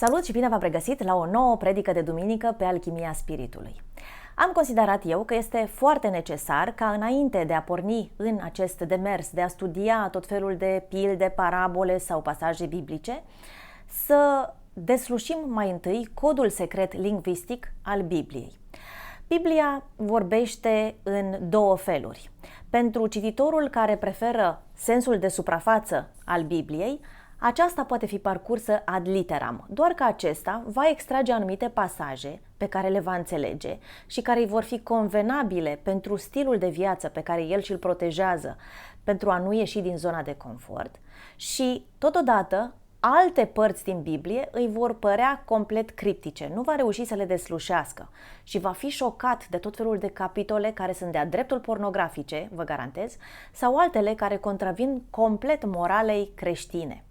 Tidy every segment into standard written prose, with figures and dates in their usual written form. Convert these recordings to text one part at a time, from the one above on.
Salut și bine v-am regăsit la o nouă predică de duminică pe Alchimia Spiritului. Am considerat eu că este foarte necesar ca înainte de a porni în acest demers, de a studia tot felul de pilde, parabole sau pasaje biblice, să deslușim mai întâi codul secret lingvistic al Bibliei. Biblia vorbește în două feluri. Pentru cititorul care preferă sensul de suprafață al Bibliei, aceasta poate fi parcursă ad literam, doar că acesta va extrage anumite pasaje pe care le va înțelege și care îi vor fi convenabile pentru stilul de viață pe care el și-l protejează, pentru a nu ieși din zona de confort, și totodată alte părți din Biblie îi vor părea complet criptice, nu va reuși să le deslușească și va fi șocat de tot felul de capitole care sunt de-a dreptul pornografice, vă garantez, sau altele care contravin complet moralei creștine.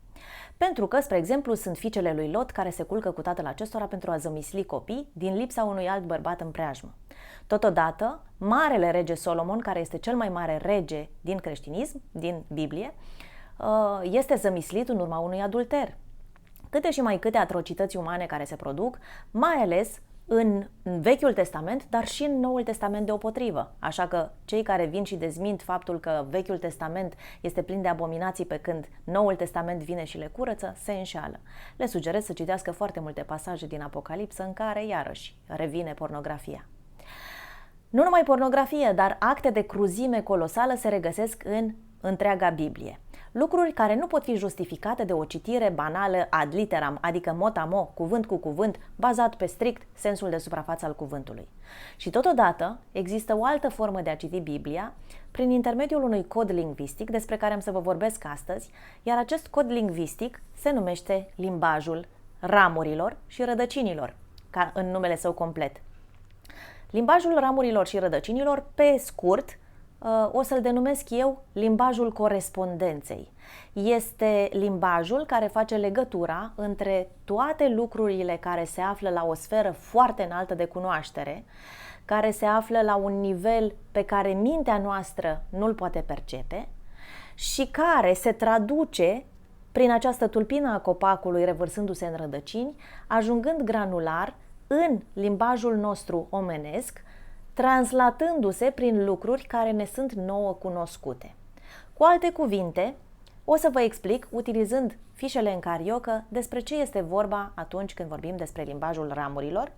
Pentru că, spre exemplu, sunt fiicele lui Lot care se culcă cu tatăl acestora pentru a zămisli copii din lipsa unui alt bărbat în preajmă. Totodată, marele rege Solomon, care este cel mai mare rege din creștinism, din Biblie, este zămislit în urma unui adulter. Câte și mai câte atrocități umane care se produc, mai ales în Vechiul Testament, dar și în Noul Testament deopotrivă. Așa că cei care vin și dezmint faptul că Vechiul Testament este plin de abominații pe când Noul Testament vine și le curăță, se înșeală. Le sugerez să citească foarte multe pasaje din Apocalipsă în care, iarăși, revine pornografia. Nu numai pornografie, dar acte de cruzime colosală se regăsesc în întreaga Biblie. Lucruri care nu pot fi justificate de o citire banală ad literam, adică mot-a-mo, cuvânt cu cuvânt, bazat pe strict sensul de suprafață al cuvântului. Și totodată există o altă formă de a citi Biblia prin intermediul unui cod lingvistic despre care am să vă vorbesc astăzi, iar acest cod lingvistic se numește limbajul ramurilor și rădăcinilor, ca în numele său complet. Limbajul ramurilor și rădăcinilor, pe scurt, o să-l denumesc eu limbajul corespondenței. Este limbajul care face legătura între toate lucrurile care se află la o sferă foarte înaltă de cunoaștere, care se află la un nivel pe care mintea noastră nu-l poate percepe și care se traduce prin această tulpină a copacului revărsându-se în rădăcini, ajungând granular în limbajul nostru omenesc, translatându-se prin lucruri care ne sunt nouă cunoscute. Cu alte cuvinte, o să vă explic, utilizând fișele în cariocă, despre ce este vorba atunci când vorbim despre limbajul ramurilor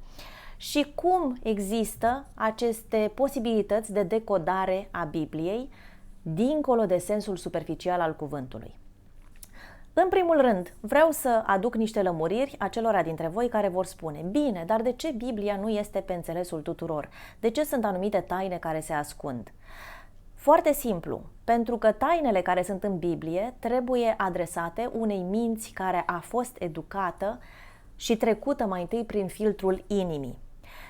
și cum există aceste posibilități de decodare a Bibliei dincolo de sensul superficial al cuvântului. În primul rând, vreau să aduc niște lămuriri acelora dintre voi care vor spune: bine, dar de ce Biblia nu este pe înțelesul tuturor? De ce sunt anumite taine care se ascund? Foarte simplu, pentru că tainele care sunt în Biblie trebuie adresate unei minți care a fost educată și trecută mai întâi prin filtrul inimii.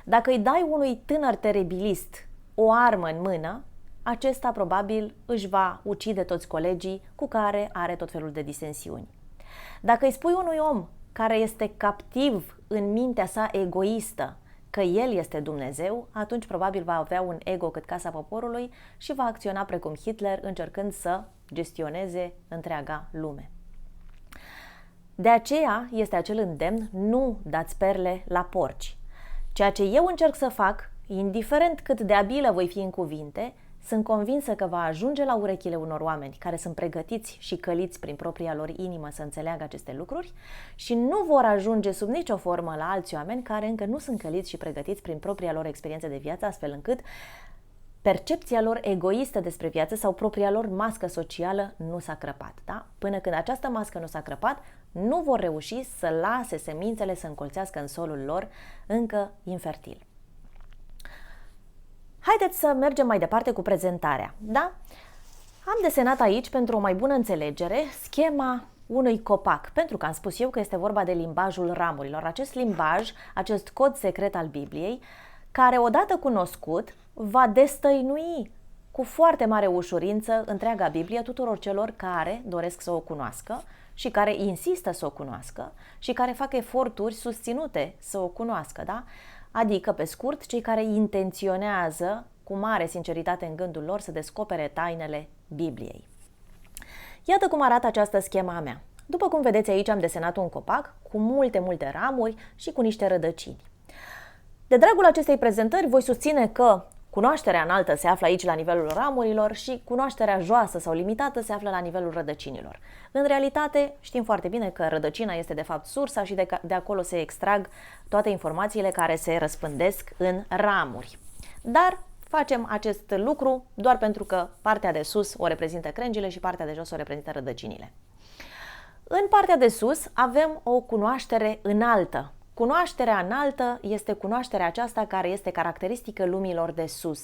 Dacă îi dai unui tânăr teribilist o armă în mână, acesta probabil își va ucide toți colegii cu care are tot felul de disensiuni. Dacă îi spui unui om care este captiv în mintea sa egoistă că el este Dumnezeu, atunci probabil va avea un ego cât Casa Poporului și va acționa precum Hitler, încercând să gestioneze întreaga lume. De aceea este acel îndemn: nu dați perle la porci. Ceea ce eu încerc să fac, indiferent cât de abilă voi fi în cuvinte, sunt convinsă că va ajunge la urechile unor oameni care sunt pregătiți și căliți prin propria lor inimă să înțeleagă aceste lucruri și nu vor ajunge sub nicio formă la alți oameni care încă nu sunt căliți și pregătiți prin propria lor experiență de viață, astfel încât percepția lor egoistă despre viață sau propria lor mască socială nu s-a crăpat. Da? Până când această mască nu s-a crăpat, nu vor reuși să lase semințele să încolțească în solul lor încă infertil. Haideți să mergem mai departe cu prezentarea, da? Am desenat aici, pentru o mai bună înțelegere, schema unui copac, pentru că am spus eu că este vorba de limbajul ramurilor. Acest limbaj, acest cod secret al Bibliei, care odată cunoscut, va destăinui cu foarte mare ușurință întreaga Biblie tuturor celor care doresc să o cunoască și care insistă să o cunoască și care fac eforturi susținute să o cunoască, da? Adică, pe scurt, cei care intenționează cu mare sinceritate în gândul lor să descopere tainele Bibliei. Iată cum arată această schemă a mea. După cum vedeți aici am desenat un copac cu multe ramuri și cu niște rădăcini. De dragul acestei prezentări voi susține că cunoașterea înaltă se află aici la nivelul ramurilor și cunoașterea joasă sau limitată se află la nivelul rădăcinilor. În realitate știm foarte bine că rădăcina este de fapt sursa și de acolo se extrag toate informațiile care se răspândesc în ramuri. Dar facem acest lucru doar pentru că partea de sus o reprezintă crengile și partea de jos o reprezintă rădăcinile. În partea de sus avem o cunoaștere înaltă. Cunoașterea înaltă este cunoașterea aceasta care este caracteristică lumilor de sus,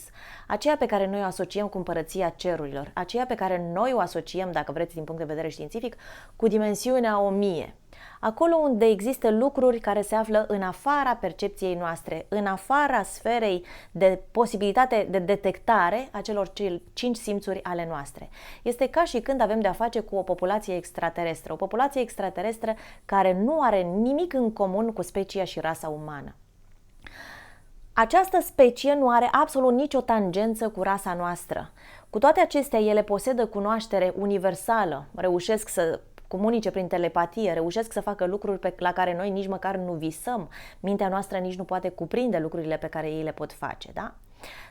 aceea pe care noi o asociem cu împărăția cerurilor, aceea pe care noi o asociem, dacă vreți din punct de vedere științific, cu dimensiunea 1000. Acolo unde există lucruri care se află în afara percepției noastre, în afara sferei de posibilitate de detectare a celor 5 simțuri ale noastre. Este ca și când avem de-a face cu o populație extraterestră, o populație extraterestră care nu are nimic în comun cu specia și rasa umană. Această specie nu are absolut nicio tangență cu rasa noastră. Cu toate acestea, ele posedă cunoaștere universală, reușesc să comunice prin telepatie, reușesc să facă lucruri la care noi nici măcar nu visăm. Mintea noastră nici nu poate cuprinde lucrurile pe care ei le pot face, da?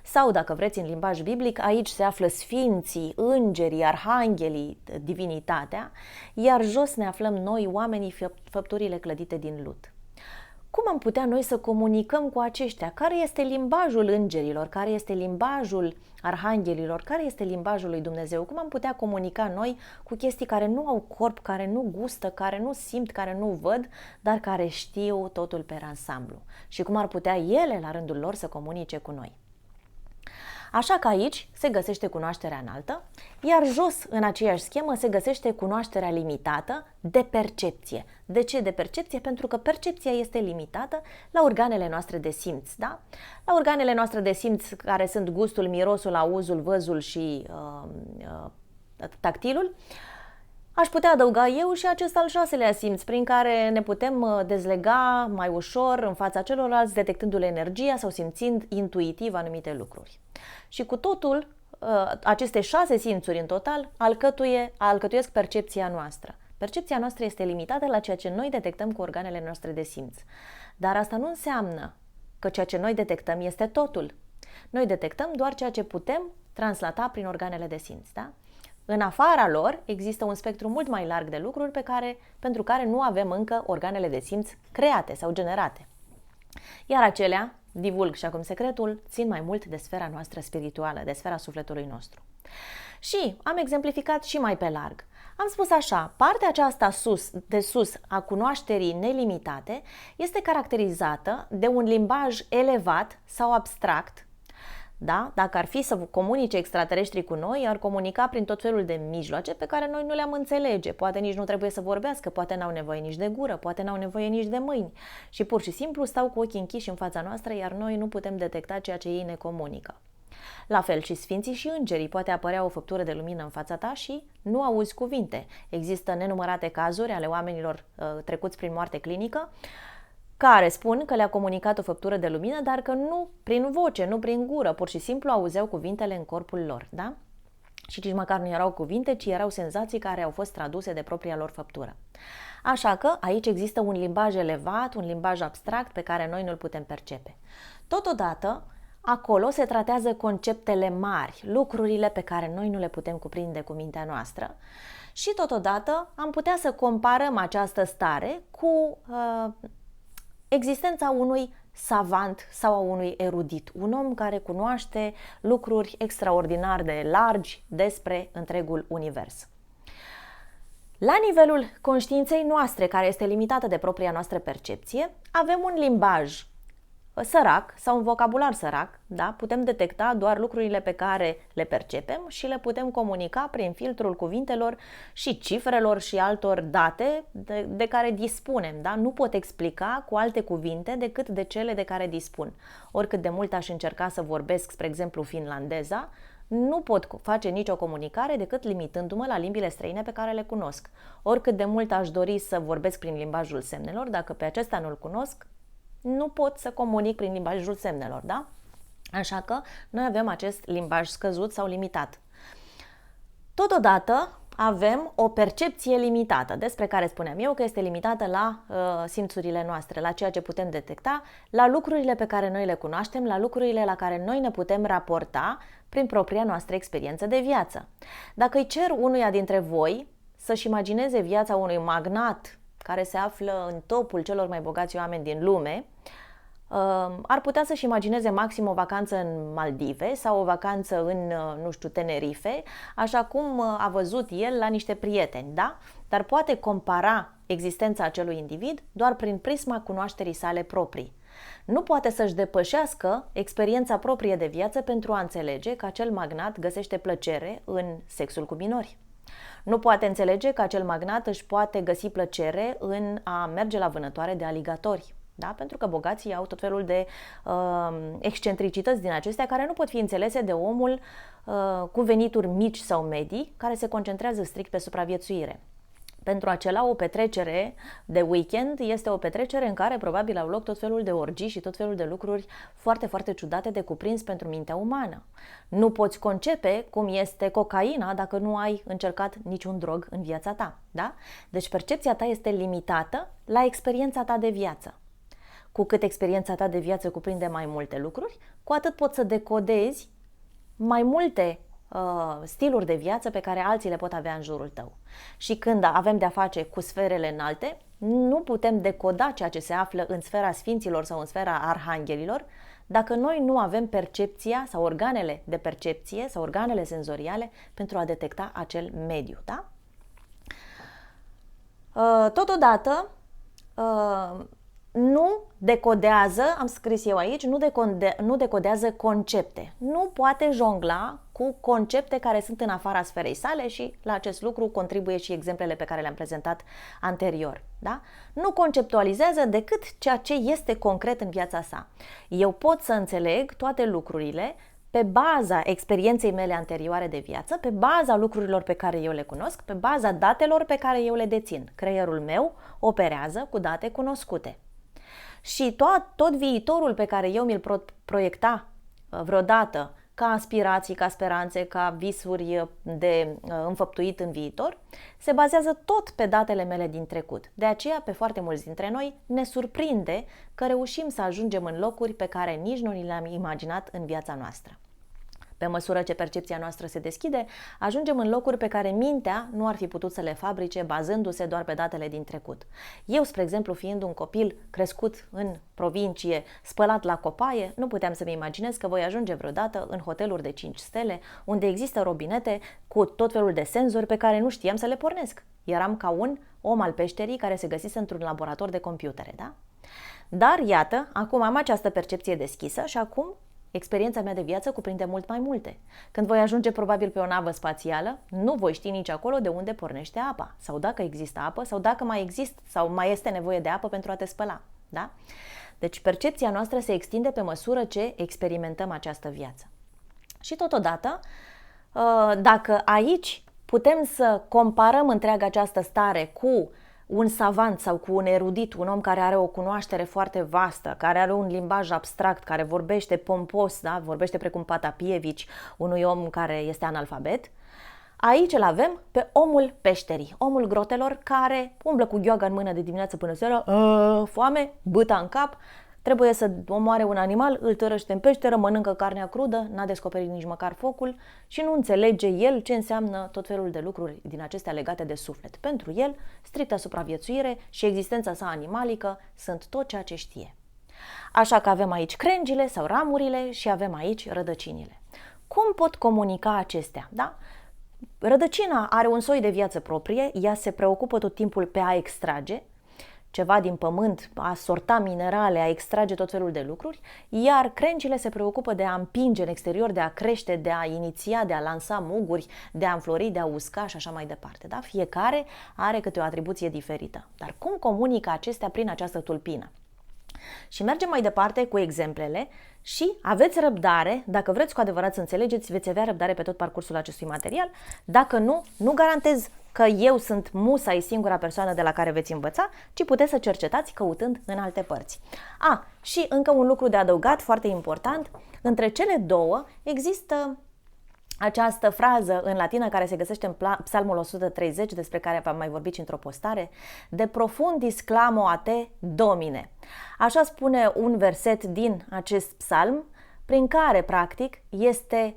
Sau, dacă vreți, în limbaj biblic, aici se află sfinții, îngerii, arhanghelii, divinitatea, iar jos ne aflăm noi, oamenii, făpturile clădite din lut. Cum am putea noi să comunicăm cu aceștia? Care este limbajul îngerilor? Care este limbajul arhanghelilor? Care este limbajul lui Dumnezeu? Cum am putea comunica noi cu chestii care nu au corp, care nu gustă, care nu simt, care nu văd, dar care știu totul pe ansamblu? Și cum ar putea ele, la rândul lor, să comunice cu noi? Așa că aici se găsește cunoașterea înaltă, iar jos, în aceeași schemă, se găsește cunoașterea limitată de percepție. De ce de percepție? Pentru că percepția este limitată la organele noastre de simț, da? La organele noastre de simț, care sunt gustul, mirosul, auzul, văzul și tactilul. Aș putea adăuga eu și acest al 6-lea simț, prin care ne putem dezlega mai ușor în fața celorlalți, detectându-le energia sau simțind intuitiv anumite lucruri. Și cu totul, aceste 6 simțuri în total alcătuiesc percepția noastră. Percepția noastră este limitată la ceea ce noi detectăm cu organele noastre de simț. Dar asta nu înseamnă că ceea ce noi detectăm este totul. Noi detectăm doar ceea ce putem translata prin organele de simț, da? În afara lor există un spectru mult mai larg de lucruri pentru care nu avem încă organele de simț create sau generate. Iar acelea, divulg și acum secretul, țin mai mult de sfera noastră spirituală, de sfera sufletului nostru. Și am exemplificat și mai pe larg. Am spus așa, partea aceasta de sus a cunoașterii nelimitate este caracterizată de un limbaj elevat sau abstract. Da? Dacă ar fi să comunice extraterestrii cu noi, ar comunica prin tot felul de mijloace pe care noi nu le-am înțelege. Poate nici nu trebuie să vorbească, poate n-au nevoie nici de gură, poate n-au nevoie nici de mâini. Și pur și simplu stau cu ochii închiși în fața noastră, iar noi nu putem detecta ceea ce ei ne comunică. La fel și sfinții și îngerii, poate apărea o făptură de lumină în fața ta și nu auzi cuvinte. Există nenumărate cazuri ale oamenilor trecuți prin moarte clinică, care spun că le-a comunicat o făptură de lumină, dar că nu prin voce, nu prin gură, pur și simplu auzeau cuvintele în corpul lor, da? Și nici măcar nu erau cuvinte, ci erau senzații care au fost traduse de propria lor făptură. Așa că aici există un limbaj elevat, un limbaj abstract pe care noi nu-l putem percepe. Totodată, acolo se tratează conceptele mari, lucrurile pe care noi nu le putem cuprinde cu mintea noastră și totodată am putea să comparăm această stare cu existența unui savant sau a unui erudit, un om care cunoaște lucruri extraordinar de largi despre întregul univers. La nivelul conștiinței noastre, care este limitată de propria noastră percepție, avem un limbaj sărac sau un vocabular sărac, da? Putem detecta doar lucrurile pe care le percepem și le putem comunica prin filtrul cuvintelor și cifrelor și altor date de care dispunem, da? Nu pot explica cu alte cuvinte decât de cele de care dispun. Oricât de mult aș încerca să vorbesc, spre exemplu, finlandeza, nu pot face nicio comunicare decât limitându-mă la limbile străine pe care le cunosc. Oricât de mult aș dori să vorbesc prin limbajul semnelor, dacă pe acesta nu-l cunosc, nu pot să comunic prin limbajul semnelor, da? Așa că noi avem acest limbaj scăzut sau limitat. Totodată avem o percepție limitată, despre care spuneam eu că este limitată la simțurile noastre, la ceea ce putem detecta, la lucrurile pe care noi le cunoaștem, la lucrurile la care noi ne putem raporta prin propria noastră experiență de viață. Dacă îi cer unuia dintre voi să-și imagineze viața unui magnat care se află în topul celor mai bogați oameni din lume, ar putea să-și imagineze maxim o vacanță în Maldive sau o vacanță în, nu știu, Tenerife, așa cum a văzut el la niște prieteni, da? Dar poate compara existența acelui individ doar prin prisma cunoașterii sale proprii. Nu poate să-și depășească experiența proprie de viață pentru a înțelege că acel magnat găsește plăcere în sexul cu minori. Nu poate înțelege că acel magnat își poate găsi plăcere în a merge la vânătoare de aligatori. Da? Pentru că bogații au tot felul de excentricități din acestea care nu pot fi înțelese de omul cu venituri mici sau medii, care se concentrează strict pe supraviețuire. Pentru acela, o petrecere de weekend este o petrecere în care probabil au loc tot felul de orgii și tot felul de lucruri foarte, foarte ciudate de cuprins pentru mintea umană. Nu poți concepe cum este cocaina dacă nu ai încercat niciun drog în viața ta. Da? Deci percepția ta este limitată la experiența ta de viață. Cu cât experiența ta de viață cuprinde mai multe lucruri, cu atât poți să decodezi mai multe stiluri de viață pe care alții le pot avea în jurul tău. Și când avem de-a face cu sferele înalte, nu putem decoda ceea ce se află în sfera sfinților sau în sfera arhanghelilor dacă noi nu avem percepția sau organele de percepție sau organele senzoriale pentru a detecta acel mediu. Da? Totodată, nu decodează, am scris eu aici, nu decodează concepte. Nu poate jongla cu concepte care sunt în afara sferei sale și la acest lucru contribuie și exemplele pe care le-am prezentat anterior. Da? Nu conceptualizează decât ceea ce este concret în viața sa. Eu pot să înțeleg toate lucrurile pe baza experienței mele anterioare de viață, pe baza lucrurilor pe care eu le cunosc, pe baza datelor pe care eu le dețin. Creierul meu operează cu date cunoscute. Și tot viitorul pe care eu mi-l proiecta vreodată ca aspirații, ca speranțe, ca visuri de înfăptuit în viitor, se bazează tot pe datele mele din trecut. De aceea, pe foarte mulți dintre noi, ne surprinde că reușim să ajungem în locuri pe care nici nu ni le-am imaginat în viața noastră. Pe măsură ce percepția noastră se deschide, ajungem în locuri pe care mintea nu ar fi putut să le fabrice bazându-se doar pe datele din trecut. Eu, spre exemplu, fiind un copil crescut în provincie, spălat la copaie, nu puteam să-mi imaginez că voi ajunge vreodată în hoteluri de 5 stele, unde există robinete cu tot felul de senzori pe care nu știam să le pornesc. Eram ca un om al peșterii care se găsise într-un laborator de computere, da? Dar, iată, acum am această percepție deschisă și acum experiența mea de viață cuprinde mult mai multe. Când voi ajunge probabil pe o navă spațială, nu voi ști nici acolo de unde pornește apa, sau dacă există apă, sau dacă mai există sau mai este nevoie de apă pentru a te spăla. Da? Deci percepția noastră se extinde pe măsură ce experimentăm această viață. Și totodată, dacă aici putem să comparăm întreaga această stare cu un savant sau cu un erudit, un om care are o cunoaștere foarte vastă, care are un limbaj abstract, care vorbește pompos, da? Vorbește precum Patapievici, unui om care este analfabet, aici îl avem pe omul peșterii, omul grotelor care umblă cu gheoaga în mână de dimineață până seara, foame, bâta în cap, trebuie să omoare un animal, îl tărăște în peșteră, mănâncă carnea crudă, n-a descoperit nici măcar focul și nu înțelege el ce înseamnă tot felul de lucruri din acestea legate de suflet. Pentru el, stricta supraviețuire și existența sa animalică sunt tot ceea ce știe. Așa că avem aici crengile sau ramurile și avem aici rădăcinile. Cum pot comunica acestea? Da? Rădăcina are un soi de viață proprie, ea se preocupă tot timpul pe a extrage ceva din pământ, a sorta minerale, a extrage tot felul de lucruri, iar crengile se preocupă de a împinge în exterior, de a crește, de a iniția, de a lansa muguri, de a înflori, de a usca și așa mai departe. Da? Fiecare are câte o atribuție diferită. Dar cum comunică acestea prin această tulpină? Și mergem mai departe cu exemplele și aveți răbdare, dacă vreți cu adevărat să înțelegeți, veți avea răbdare pe tot parcursul acestui material. Dacă nu, nu garantez că eu sunt musai singura persoană de la care veți învăța, ci puteți să cercetați căutând în alte părți. Și încă un lucru de adăugat foarte important, între cele două există această frază în latină care se găsește în Psalmul 130, despre care v-am mai vorbit și într-o postare, de profundis clamo a te, Domine. Așa spune un verset din acest psalm, prin care, practic, este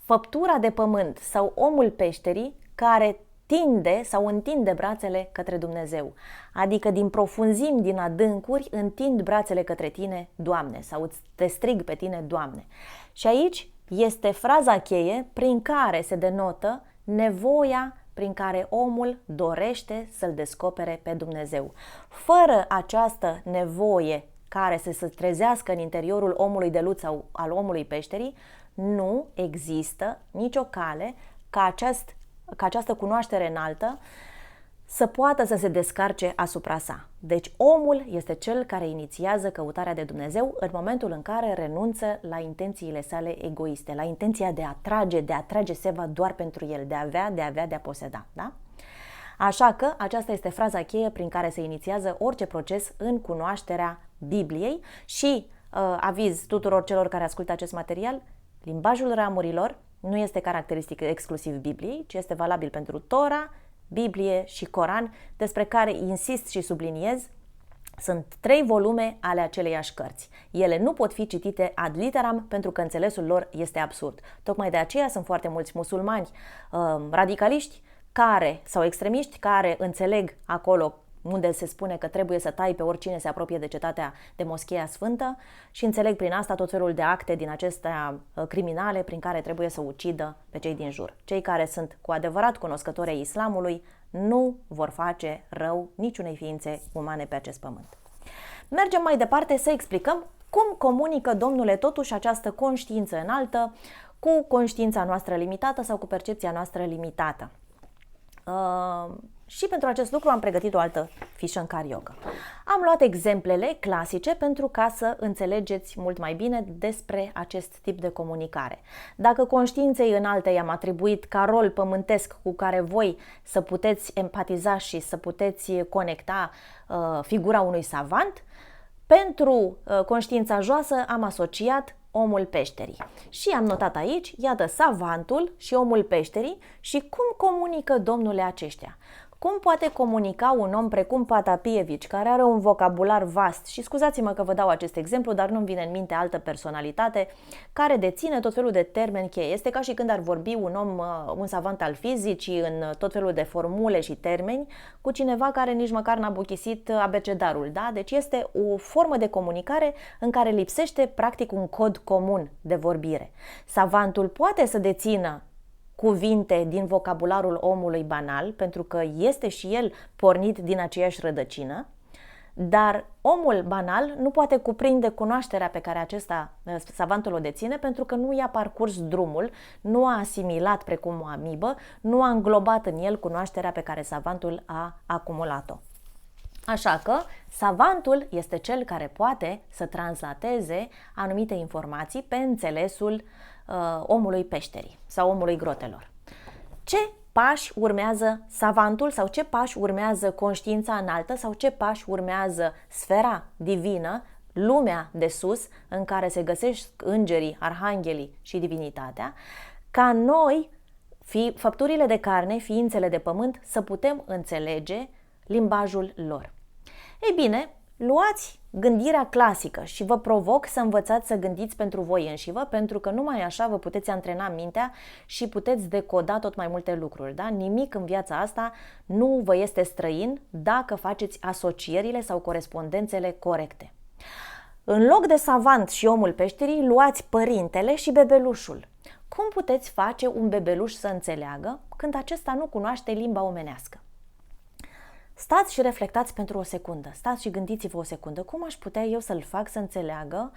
făptura de pământ sau omul peșterii care tinde sau întinde brațele către Dumnezeu. Adică din profunzimi, din adâncuri, întind brațele către tine, Doamne, sau te strig pe tine, Doamne. Și aici este fraza cheie prin care se denotă nevoia prin care omul dorește să-L descopere pe Dumnezeu. Fără această nevoie care să se trezească în interiorul omului de lut sau al omului peșterii, nu există nicio cale ca această cunoaștere înaltă să poată să se descarce asupra sa. Deci omul este cel care inițiază căutarea de Dumnezeu în momentul în care renunță la intențiile sale egoiste, la intenția de a trage seva doar pentru el, de a avea, de a poseda. Da? Așa că aceasta este fraza cheie prin care se inițiază orice proces în cunoașterea Bibliei și aviz tuturor celor care ascultă acest material, limbajul ramurilor nu este caracteristic exclusiv Bibliei, ci este valabil pentru Tora, Biblie și Coran, despre care insist și subliniez, sunt 3 volume ale aceleiași cărți. Ele nu pot fi citite ad literam pentru că înțelesul lor este absurd. Tocmai de aceea sunt foarte mulți musulmani radicaliști sau extremiști care înțeleg acolo unde se spune că trebuie să tai pe oricine se apropie de cetatea de Moscheea Sfântă și înțeleg prin asta tot felul de acte din acestea criminale prin care trebuie să ucidă pe cei din jur. Cei care sunt cu adevărat cunoscători ai islamului nu vor face rău niciunei ființe umane pe acest pământ. Mergem mai departe să explicăm cum comunică, Domnule, totuși această conștiință înaltă cu conștiința noastră limitată sau cu percepția noastră limitată. Și pentru acest lucru am pregătit o altă fișă în cariocă. Am luat exemplele clasice pentru ca să înțelegeți mult mai bine despre acest tip de comunicare. Dacă conștiinței înalte i-am atribuit ca rol pământesc cu care voi să puteți empatiza și să puteți conecta figura unui savant, pentru conștiința joasă am asociat omul peșterii. Și am notat aici, iată, savantul și omul peșterii și cum comunică, Domnule, aceștia. Cum poate comunica un om precum Patapievici, care are un vocabular vast, și scuzați-mă că vă dau acest exemplu, dar nu-mi vine în minte altă personalitate, care deține tot felul de termeni cheie. Este ca și când ar vorbi un om, un savant al fizicii, în tot felul de formule și termeni, cu cineva care nici măcar n-a buchisit abecedarul. Da? Deci este o formă de comunicare în care lipsește practic un cod comun de vorbire. Savantul poate să dețină cuvinte din vocabularul omului banal, pentru că este și el pornit din aceeași rădăcină, dar omul banal nu poate cuprinde cunoașterea pe care savantul o deține, pentru că nu i-a parcurs drumul, nu a asimilat precum o amibă, nu a înglobat în el cunoașterea pe care savantul a acumulat-o. Așa că savantul este cel care poate să translateze anumite informații pe înțelesul omului peșterii sau omului grotelor. Ce pași urmează savantul sau ce pași urmează conștiința înaltă sau ce pași urmează sfera divină, lumea de sus în care se găsesc îngerii, arhanghelii și divinitatea, ca noi, făpturile de carne, ființele de pământ, să putem înțelege limbajul lor. Ei bine, luați gândirea clasică și vă provoc să învățați să gândiți pentru voi înșivă, pentru că numai așa vă puteți antrena mintea și puteți decoda tot mai multe lucruri. Da? Nimic în viața asta nu vă este străin dacă faceți asocierile sau corespondențele corecte. În loc de savant și omul peșterii, luați părintele și bebelușul. Cum puteți face un bebeluș să înțeleagă când acesta nu cunoaște limba omenească? Stați și reflectați pentru o secundă, stați și gândiți-vă o secundă, cum aș putea eu să-l fac să înțeleagă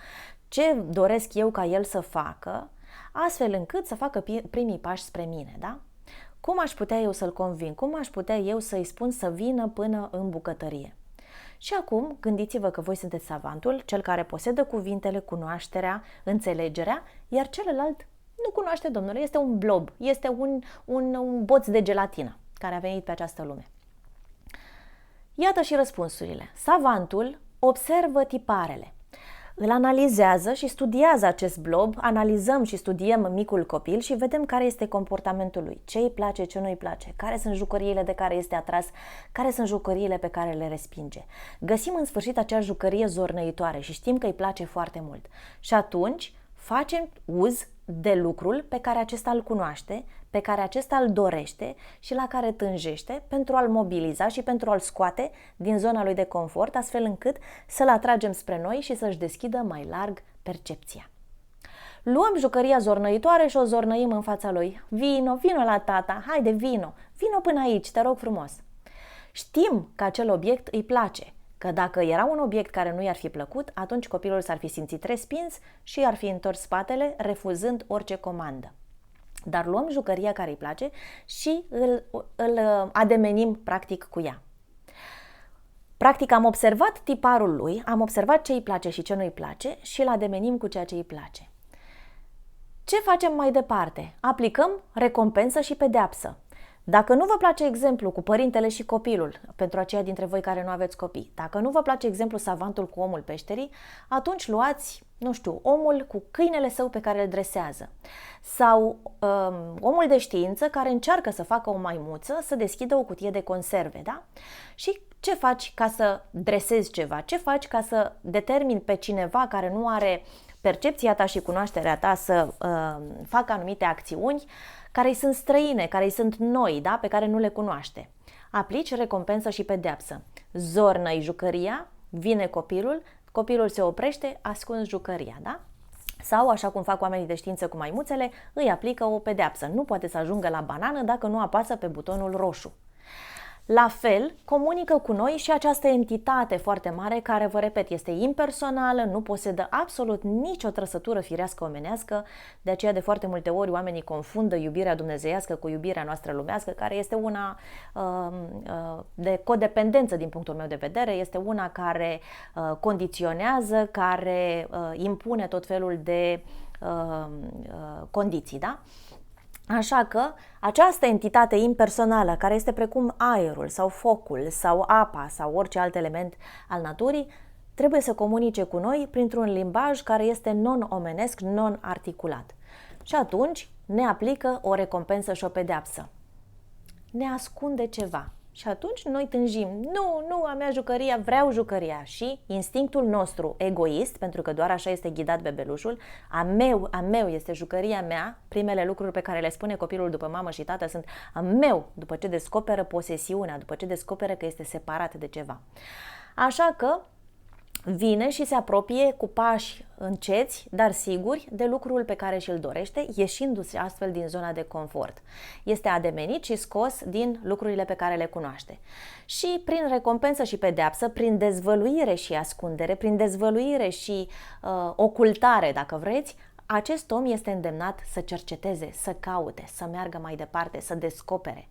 ce doresc eu ca el să facă, astfel încât să facă primii pași spre mine, da? Cum aș putea eu să-l conving, cum aș putea eu să-i spun să vină până în bucătărie? Și acum gândiți-vă că voi sunteți savantul, cel care posedă cuvintele, cunoașterea, înțelegerea, iar celălalt nu cunoaște, Domnule, este un blob, este un boț de gelatină care a venit pe această lume. Iată și răspunsurile. Savantul observă tiparele. Îl analizează și studiază acest blob, analizăm și studiem micul copil și vedem care este comportamentul lui, ce îi place, ce nu îi place, care sunt jucăriile de care este atras, care sunt jucăriile pe care le respinge. Găsim în sfârșit acea jucărie zornăitoare și știm că îi place foarte mult. Și atunci facem uz de lucrul pe care acesta îl cunoaște, pe care acesta îl dorește și la care tânjește pentru a-l mobiliza și pentru a-l scoate din zona lui de confort, astfel încât să-l atragem spre noi și să-și deschidă mai larg percepția. Luăm jucăria zornăitoare și o zornăim în fața lui. Vino, vino la tata, haide, vino până aici, te rog frumos. Știm că acel obiect îi place, că dacă era un obiect care nu i-ar fi plăcut, atunci copilul s-ar fi simțit respins și ar fi întors spatele, refuzând orice comandă. Dar luăm jucăria care îi place și îl ademenim practic cu ea. Practic am observat tiparul lui, am observat ce îi place și ce nu îi place și îl ademenim cu ceea ce îi place. Ce facem mai departe? Aplicăm recompensă și pedeapsă. Dacă nu vă place exemplu cu părintele și copilul, pentru aceia dintre voi care nu aveți copii, dacă nu vă place exemplu savantul cu omul peșterii, atunci luați, omul cu câinele său pe care îl dresează sau omul de știință care încearcă să facă o maimuță să deschidă o cutie de conserve, da? Și ce faci ca să dresezi ceva? Ce faci ca să determini pe cineva care nu are percepția ta și cunoașterea ta să facă anumite acțiuni care îi sunt străine, care îi sunt noi, da? Pe care nu le cunoaște? Aplici recompensă și pedeapsă. Zornă-i jucăria, vine copilul se oprește, ascunzi jucăria, da? Sau, așa cum fac oamenii de știință cu maimuțele, îi aplică o pedeapsă. Nu poate să ajungă la banană dacă nu apasă pe butonul roșu. La fel, comunică cu noi și această entitate foarte mare care, vă repet, este impersonală, nu posedă absolut nicio trăsătură firească omenească, de aceea de foarte multe ori oamenii confundă iubirea dumnezeiască cu iubirea noastră lumească, care este una de codependență din punctul meu de vedere, este una care condiționează, care impune tot felul de condiții, da? Așa că această entitate impersonală, care este precum aerul sau focul sau apa sau orice alt element al naturii, trebuie să comunice cu noi printr-un limbaj care este non-omenesc, non-articulat. Și atunci ne aplică o recompensă și o pedeapsă. Ne ascunde ceva. Și atunci noi tânjim, nu, a mea jucăria, vreau jucăria. Și instinctul nostru egoist, pentru că doar așa este ghidat bebelușul, a meu este jucăria mea, primele lucruri pe care le spune copilul după mamă și tată sunt a meu, după ce descoperă posesiunea, după ce descoperă că este separat de ceva. Așa că vine și se apropie cu pași înceți, dar siguri, de lucrul pe care și-l dorește, ieșindu-se astfel din zona de confort. Este ademenit și scos din lucrurile pe care le cunoaște. Și prin recompensă și pedeapsă, prin dezvăluire și ascundere, prin dezvăluire și ocultare, dacă vreți, acest om este îndemnat să cerceteze, să caute, să meargă mai departe, să descopere.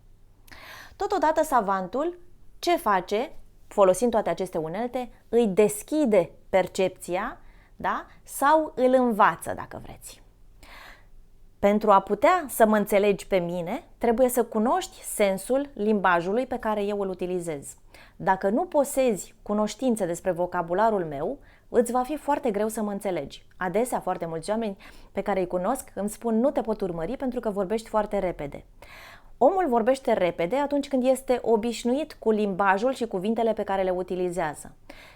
Totodată savantul ce face? Folosind toate aceste unelte, îi deschide percepția, da? Sau îl învață, dacă vreți. Pentru a putea să mă înțelegi pe mine, trebuie să cunoști sensul limbajului pe care eu îl utilizez. Dacă nu posezi cunoștințe despre vocabularul meu, îți va fi foarte greu să mă înțelegi. Adesea, foarte mulți oameni pe care îi cunosc îmi spun nu te pot urmări pentru că vorbești foarte repede. Omul vorbește repede atunci când este obișnuit cu limbajul și cuvintele pe care le utilizează.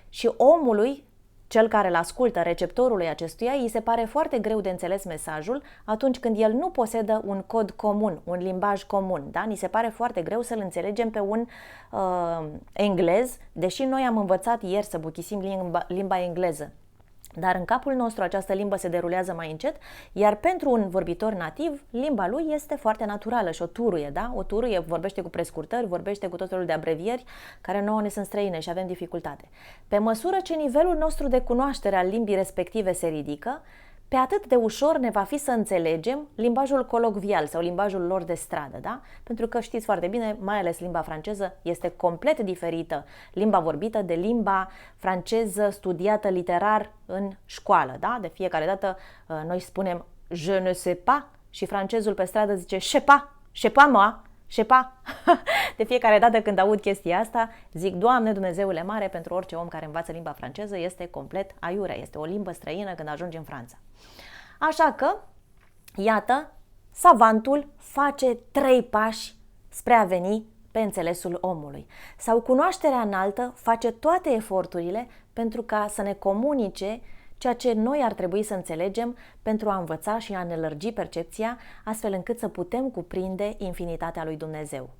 Și omului, cel care îl ascultă, receptorului acestuia, îi se pare foarte greu de înțeles mesajul atunci când el nu posedă un cod comun, un limbaj comun. Da? Ni se pare foarte greu să-l înțelegem pe un englez, deși noi am învățat ieri să buchisim limba engleză. Dar în capul nostru această limbă se derulează mai încet, iar pentru un vorbitor nativ, limba lui este foarte naturală și o turuie, da? O turuie, vorbește cu prescurtări, vorbește cu tot felul de abrevieri care nouă ne sunt străine și avem dificultate. Pe măsură ce nivelul nostru de cunoaștere al limbii respective se ridică, pe atât de ușor ne va fi să înțelegem limbajul colocvial sau limbajul lor de stradă, da? Pentru că știți foarte bine, mai ales limba franceză este complet diferită, limba vorbită, de limba franceză studiată literar în școală, da? De fiecare dată noi spunem je ne sais pas și francezul pe stradă zice je sais pas moi, șepa. De fiecare dată când aud chestia asta, zic, Doamne Dumnezeule mare, pentru orice om care învață limba franceză este complet aiurea, este o limbă străină când ajungi în Franța. Așa că, iată, savantul face 3 pași spre a veni pe înțelesul omului. Sau cunoașterea înaltă face toate eforturile pentru ca să ne comunice ceea ce noi ar trebui să înțelegem pentru a învăța și a ne lărgi percepția, astfel încât să putem cuprinde infinitatea lui Dumnezeu.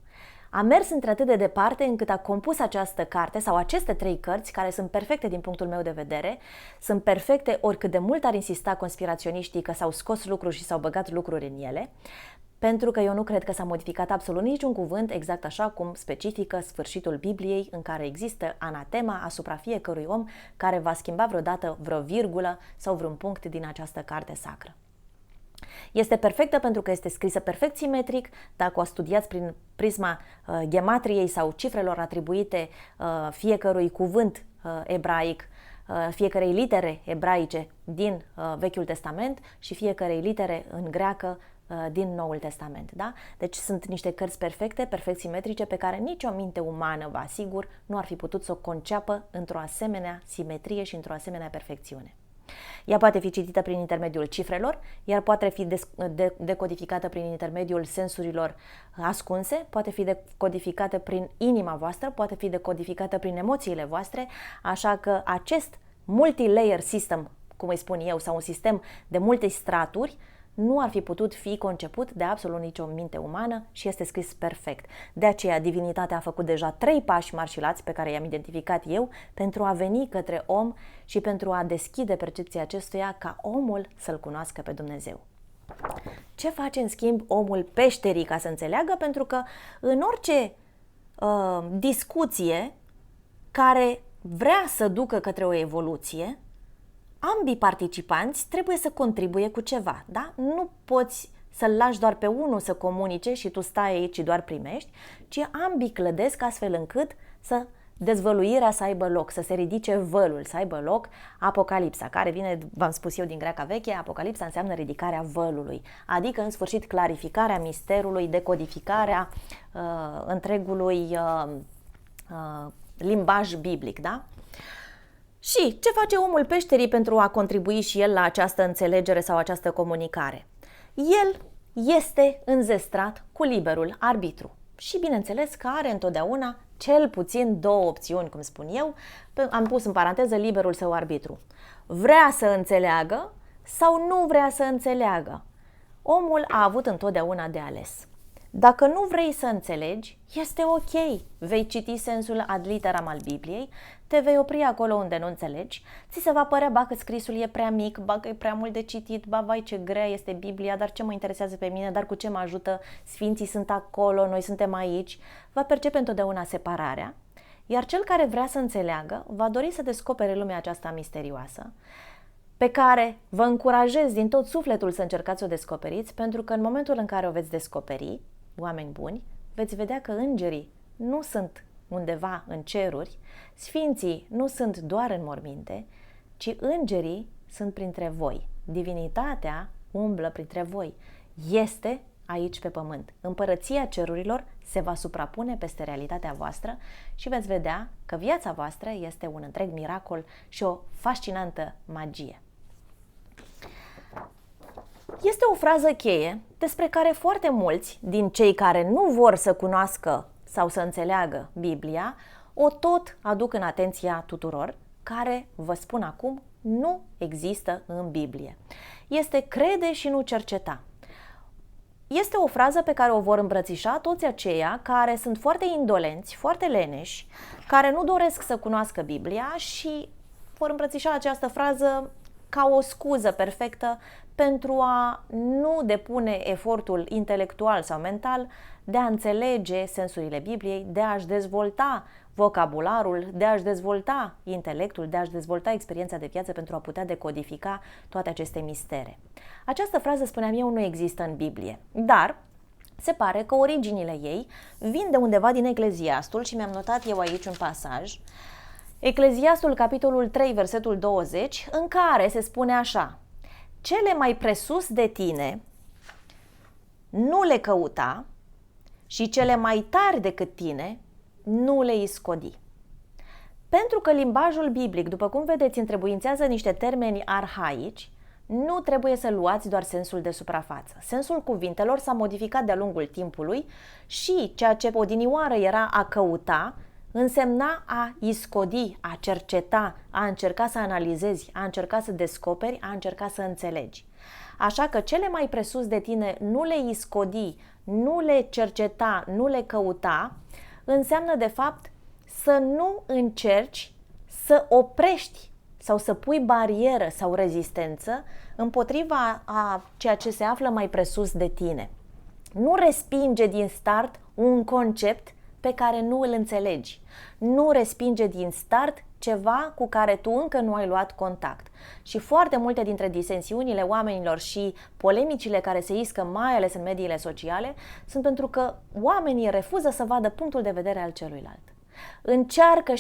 A mers într-atât de departe încât a compus această carte sau aceste 3 cărți, care sunt perfecte din punctul meu de vedere, sunt perfecte oricât de mult ar insista conspiraționiștii că s-au scos lucruri și s-au băgat lucruri în ele, pentru că eu nu cred că s-a modificat absolut niciun cuvânt, exact așa cum specifică sfârșitul Bibliei, în care există anatema asupra fiecărui om care va schimba vreodată vreo virgulă sau vreun punct din această carte sacră. Este perfectă pentru că este scrisă perfect simetric. Dacă o studiați prin prisma ghematriei sau cifrelor atribuite fiecărui cuvânt ebraic, fiecarei litere ebraice din Vechiul Testament și fiecarei litere în greacă din Noul Testament. Da? Deci sunt niște cărți perfecte, perfect simetrice, pe care nicio minte umană, vă asigur, nu ar fi putut să o conceapă într-o asemenea simetrie și într-o asemenea perfecțiune. Ea poate fi citită prin intermediul cifrelor, iar poate fi decodificată prin intermediul sensurilor ascunse, poate fi decodificată prin inima voastră, poate fi decodificată prin emoțiile voastre, așa că acest multi-layer system, cum îi spun eu, sau un sistem de multe straturi, nu ar fi putut fi conceput de absolut nicio minte umană și este scris perfect. De aceea divinitatea a făcut deja 3 pași marșilați pe care i-am identificat eu pentru a veni către om și pentru a deschide percepția acestuia ca omul să-L cunoască pe Dumnezeu. Ce face în schimb omul peșterii ca să înțeleagă? Pentru că în orice discuție care vrea să ducă către o evoluție, ambii participanți trebuie să contribuie cu ceva, da? Nu poți să-l lași doar pe unul să comunice și tu stai aici și doar primești, ci ambii clădesc astfel încât să dezvăluirea să aibă loc, să se ridice vălul, să aibă loc apocalipsa, care vine, v-am spus eu, din greaca veche. Apocalipsa înseamnă ridicarea vălului, adică în sfârșit clarificarea misterului, decodificarea întregului limbaj biblic, da? Și ce face omul peșterii pentru a contribui și el la această înțelegere sau această comunicare? El este înzestrat cu liberul arbitru și bineînțeles că are întotdeauna cel puțin 2 opțiuni, cum spun eu, am pus în paranteză liberul său arbitru. Vrea să înțeleagă sau nu vrea să înțeleagă. Omul a avut întotdeauna de ales. Dacă nu vrei să înțelegi, este ok. Vei citi sensul ad literam al Bibliei, te vei opri acolo unde nu înțelegi, ți se va părea, ba că scrisul e prea mic, ba că e prea mult de citit, ba vai ce grea este Biblia, dar ce mă interesează pe mine, dar cu ce mă ajută, sfinții sunt acolo, noi suntem aici. Va percepe întotdeauna separarea, iar cel care vrea să înțeleagă va dori să descopere lumea aceasta misterioasă, pe care vă încurajez din tot sufletul să încercați să o descoperiți, pentru că în momentul în care o veți descoperi, oameni buni, veți vedea că îngerii nu sunt undeva în ceruri, sfinții nu sunt doar în morminte, ci îngerii sunt printre voi. Divinitatea umblă printre voi. Este aici pe pământ. Împărăția cerurilor se va suprapune peste realitatea voastră și veți vedea că viața voastră este un întreg miracol și o fascinantă magie. Este o frază cheie despre care foarte mulți din cei care nu vor să cunoască sau să înțeleagă Biblia o tot aduc în atenția tuturor, care, vă spun acum, nu există în Biblie. Este crede și nu cerceta. Este o frază pe care o vor îmbrățișa toți aceia care sunt foarte indolenți, foarte leneși, care nu doresc să cunoască Biblia și vor îmbrățișa această frază ca o scuză perfectă pentru a nu depune efortul intelectual sau mental de a înțelege sensurile Bibliei, de a-și dezvolta vocabularul, de a-și dezvolta intelectul, de a-și dezvolta experiența de viață pentru a putea decodifica toate aceste mistere. Această frază, spuneam eu, nu există în Biblie, dar se pare că originile ei vin de undeva din Ecleziastul și mi-am notat eu aici un pasaj, Ecleziastul, capitolul 3, versetul 20, în care se spune așa: cele mai presus de tine nu le căuta și cele mai tari decât tine, nu le iscodi. Pentru că limbajul biblic, după cum vedeți, întrebuințează niște termeni arhaici, nu trebuie să luați doar sensul de suprafață. Sensul cuvintelor s-a modificat de-a lungul timpului și ceea ce odinioară era a căuta, însemna a iscodi, a cerceta, a încerca să analizezi, a încerca să descoperi, a încerca să înțelegi. Așa că cele mai presus de tine nu le iscodi, nu le cerceta, nu le căuta, înseamnă de fapt să nu încerci să oprești sau să pui barieră sau rezistență împotriva a ceea ce se află mai presus de tine. Nu respinge din start un concept pe care nu îl înțelegi. Nu respinge din start ceva cu care tu încă nu ai luat contact. Și foarte multe dintre disensiunile oamenilor și polemicile care se iscă, mai ales în mediile sociale, sunt pentru că oamenii refuză să vadă punctul de vedere al celuilalt. Încearcă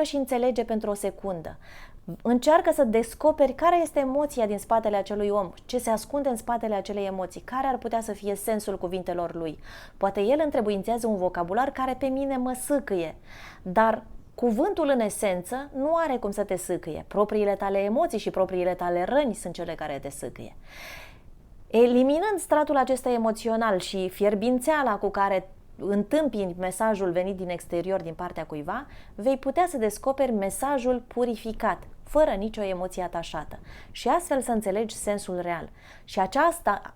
și înțelege pentru o secundă. Încearcă să descoperi care este emoția din spatele acelui om, ce se ascunde în spatele acelei emoții, care ar putea să fie sensul cuvintelor lui. Poate el întrebuințează un vocabular care pe mine mă sâcâie, dar cuvântul în esență nu are cum să te sâcâie. Propriile tale emoții și propriile tale răni sunt cele care te sâcâie. Eliminând stratul acesta emoțional și fierbințeala cu care întâmpini mesajul venit din exterior din partea cuiva, vei putea să descoperi mesajul purificat, fără nicio emoție atașată și astfel să înțelegi sensul real. Și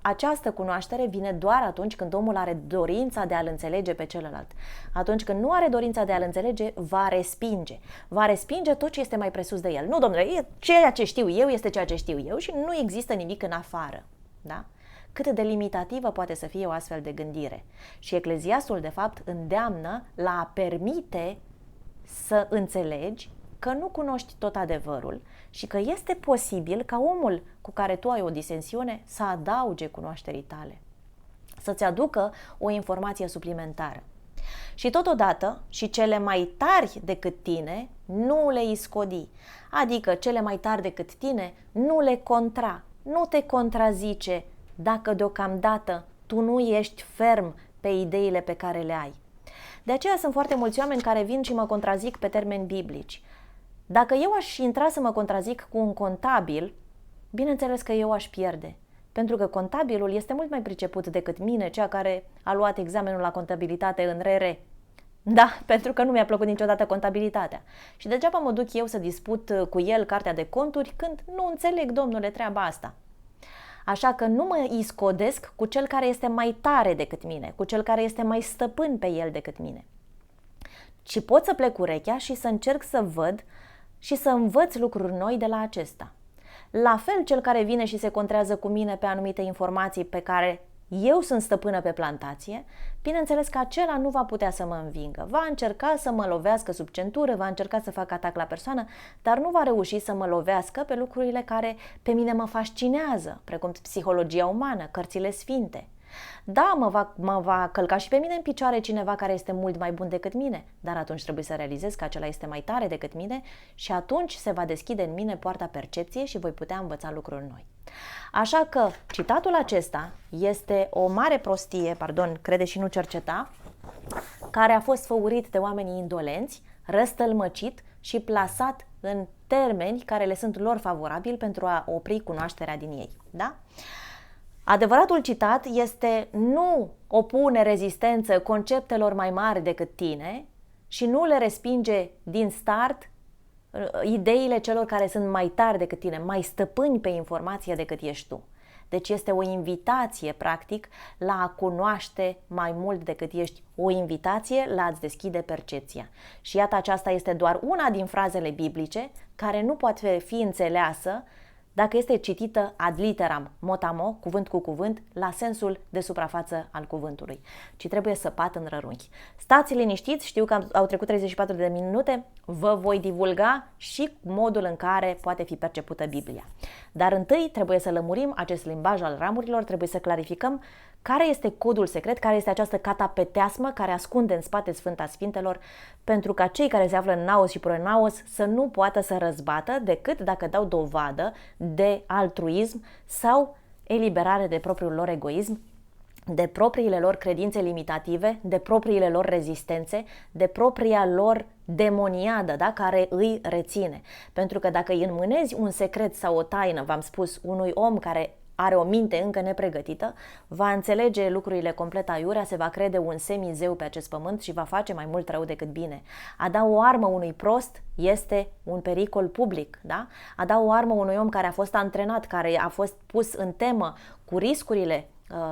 această cunoaștere vine doar atunci când omul are dorința de a-l înțelege pe celălalt. Atunci când nu are dorința de a-l înțelege, va respinge. Va respinge tot ce este mai presus de el. Nu, domnule, ceea ce știu eu este ceea ce știu eu și nu există nimic în afară. Da? Cât de limitativă poate să fie o astfel de gândire. Și Ecleziastul, de fapt, îndeamnă la a permite să înțelegi că nu cunoști tot adevărul și că este posibil ca omul cu care tu ai o disensiune să adauge cunoașterii tale, să-ți aducă o informație suplimentară. Și totodată, și cele mai tari decât tine, nu le iscodi, adică cele mai tari decât tine, nu le nu te contrazice dacă deocamdată tu nu ești ferm pe ideile pe care le ai. De aceea sunt foarte mulți oameni care vin și mă contrazic pe termeni biblici. Dacă eu aș intra să mă contrazic cu un contabil, bineînțeles că eu aș pierde. Pentru că contabilul este mult mai priceput decât mine, cea care a luat examenul la contabilitate în RR. Da, pentru că nu mi-a plăcut niciodată contabilitatea. Și degeaba mă duc eu să disput cu el cartea de conturi când nu înțeleg, domnule, treaba asta. Așa că nu mă iscodesc cu cel care este mai tare decât mine, cu cel care este mai stăpân pe el decât mine. Și pot să plec urechea și să încerc să văd și să învăț lucruri noi de la acesta. La fel, cel care vine și se contrează cu mine pe anumite informații pe care eu sunt stăpână pe plantație, bineînțeles că acela nu va putea să mă învingă. Va încerca să mă lovească sub centură, va încerca să facă atac la persoană, dar nu va reuși să mă lovească pe lucrurile care pe mine mă fascinează, precum psihologia umană, cărțile sfinte. Da, mă va călca și pe mine în picioare cineva care este mult mai bun decât mine, dar atunci trebuie să realizez că acela este mai tare decât mine și atunci se va deschide în mine poarta percepției și voi putea învăța lucruri noi. Așa că citatul acesta este o mare prostie, crede și nu cerceta, care a fost făurit de oamenii indolenți, răstălmăcit și plasat în termeni care le sunt lor favorabili pentru a opri cunoașterea din ei. Da? Adevăratul citat este: nu opune rezistență conceptelor mai mari decât tine și nu le respinge din start ideile celor care sunt mai tari decât tine, mai stăpâni pe informație decât ești tu. Deci este o invitație, practic, la a cunoaște mai mult decât ești, o invitație la a-ți deschide percepția. Și iată, aceasta este doar una din frazele biblice care nu poate fi înțeleasă dacă este citită ad literam, mot-a-mot, cuvânt cu cuvânt, la sensul de suprafață al cuvântului, ci trebuie săpat în rărunchi. Stați liniștiți, știu că au trecut 34 de minute, vă voi divulga și modul în care poate fi percepută Biblia. Dar întâi trebuie să lămurim acest limbaj al ramurilor, trebuie să clarificăm care este codul secret, care este această catapeteasmă care ascunde în spate Sfânta Sfintelor, pentru ca cei care se află în naos și pronaos să nu poată să răzbată decât dacă dau dovadă de altruism sau eliberare de propriul lor egoism de propriile lor credințe limitative, de propriile lor rezistențe, de propria lor demoniadă, da? Care îi reține. Pentru că dacă îi înmânezi un secret sau o taină, v-am spus, unui om care are o minte încă nepregătită, va înțelege lucrurile complet aiurea, se va crede un semizeu pe acest pământ și va face mai mult rău decât bine. A da o armă unui prost este un pericol public, da? A da o armă unui om care a fost antrenat, care a fost pus în temă cu riscurile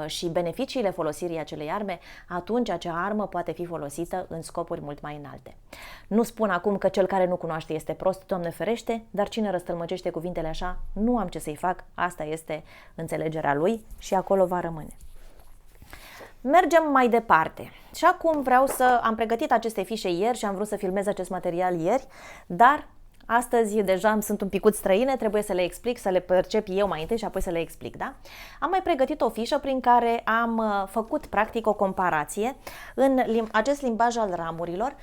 și beneficiile folosirii acelei arme, atunci acea armă poate fi folosită în scopuri mult mai înalte. Nu spun acum că cel care nu cunoaște este prost, Doamne ferește, dar cine răstălmăcește cuvintele așa, nu am ce să-i fac, asta este înțelegerea lui și acolo va rămâne. Mergem mai departe. Și acum am pregătit aceste fișe ieri și am vrut să filmez acest material ieri, dar astăzi deja sunt un picuț străine, trebuie să le explic, să le percep eu mai întâi și apoi să le explic, da? Am mai pregătit o fișă prin care am făcut practic o comparație în acest limbaj al ramurilor,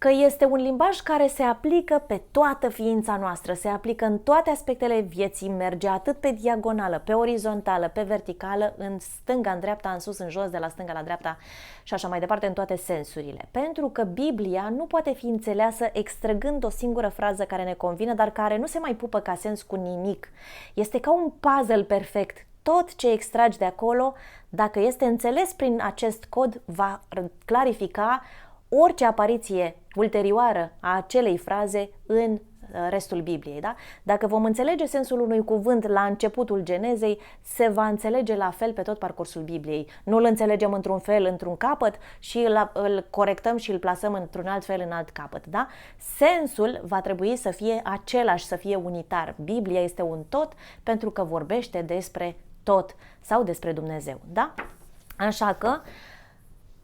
că este un limbaj care se aplică pe toată ființa noastră, se aplică în toate aspectele vieții, merge atât pe diagonală, pe orizontală, pe verticală, în stânga, în dreapta, în sus, în jos, de la stânga la dreapta și așa mai departe, în toate sensurile. Pentru că Biblia nu poate fi înțeleasă extrăgând o singură frază care ne convine, dar care nu se mai pupă ca sens cu nimic. Este ca un puzzle perfect. Tot ce extragi de acolo, dacă este înțeles prin acest cod, va clarifica orice apariție ulterioară a acelei fraze în restul Bibliei. Da? Dacă vom înțelege sensul unui cuvânt la începutul Genezei, se va înțelege la fel pe tot parcursul Bibliei. Nu îl înțelegem într-un fel, într-un capăt și îl corectăm și îl plasăm într-un alt fel, în alt capăt. Da? Sensul va trebui să fie același, să fie unitar. Biblia este un tot pentru că vorbește despre tot sau despre Dumnezeu. Da? Așa că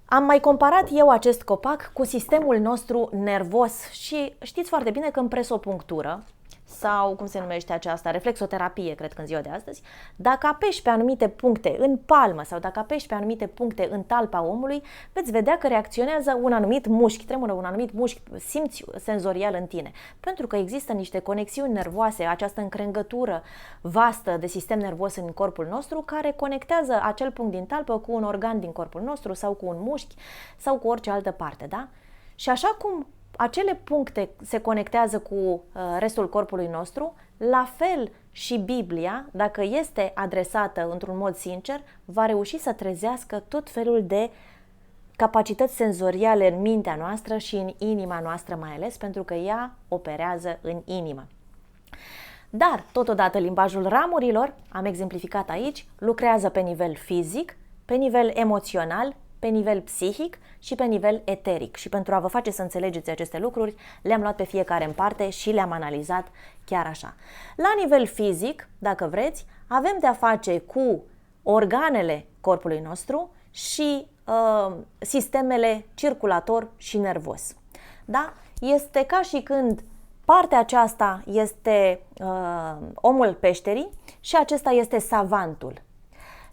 am mai comparat eu acest copac cu sistemul nostru nervos și știți foarte bine că în presopunctură, sau cum se numește aceasta, reflexoterapie, cred că în ziua de astăzi, dacă apeși pe anumite puncte în palmă sau dacă apeși pe anumite puncte în talpa omului, veți vedea că reacționează un anumit mușchi, tremură un anumit mușchi, simți senzorial în tine. Pentru că există niște conexiuni nervoase, această încrengătură vastă de sistem nervos în corpul nostru care conectează acel punct din talpă cu un organ din corpul nostru sau cu un mușchi sau cu orice altă parte, da? Și așa cum acele puncte se conectează cu restul corpului nostru, la fel și Biblia, dacă este adresată într-un mod sincer, va reuși să trezească tot felul de capacități senzoriale în mintea noastră și în inima noastră mai ales, pentru că ea operează în inimă. Dar, totodată, limbajul ramurilor, am exemplificat aici, lucrează pe nivel fizic, pe nivel emoțional, pe nivel psihic și pe nivel eteric. Și pentru a vă face să înțelegeți aceste lucruri, le-am luat pe fiecare în parte și le-am analizat chiar așa. La nivel fizic, dacă vreți, avem de-a face cu organele corpului nostru și sistemele circulator și nervos. Da? Este ca și când partea aceasta este omul peșterii și acesta este savantul.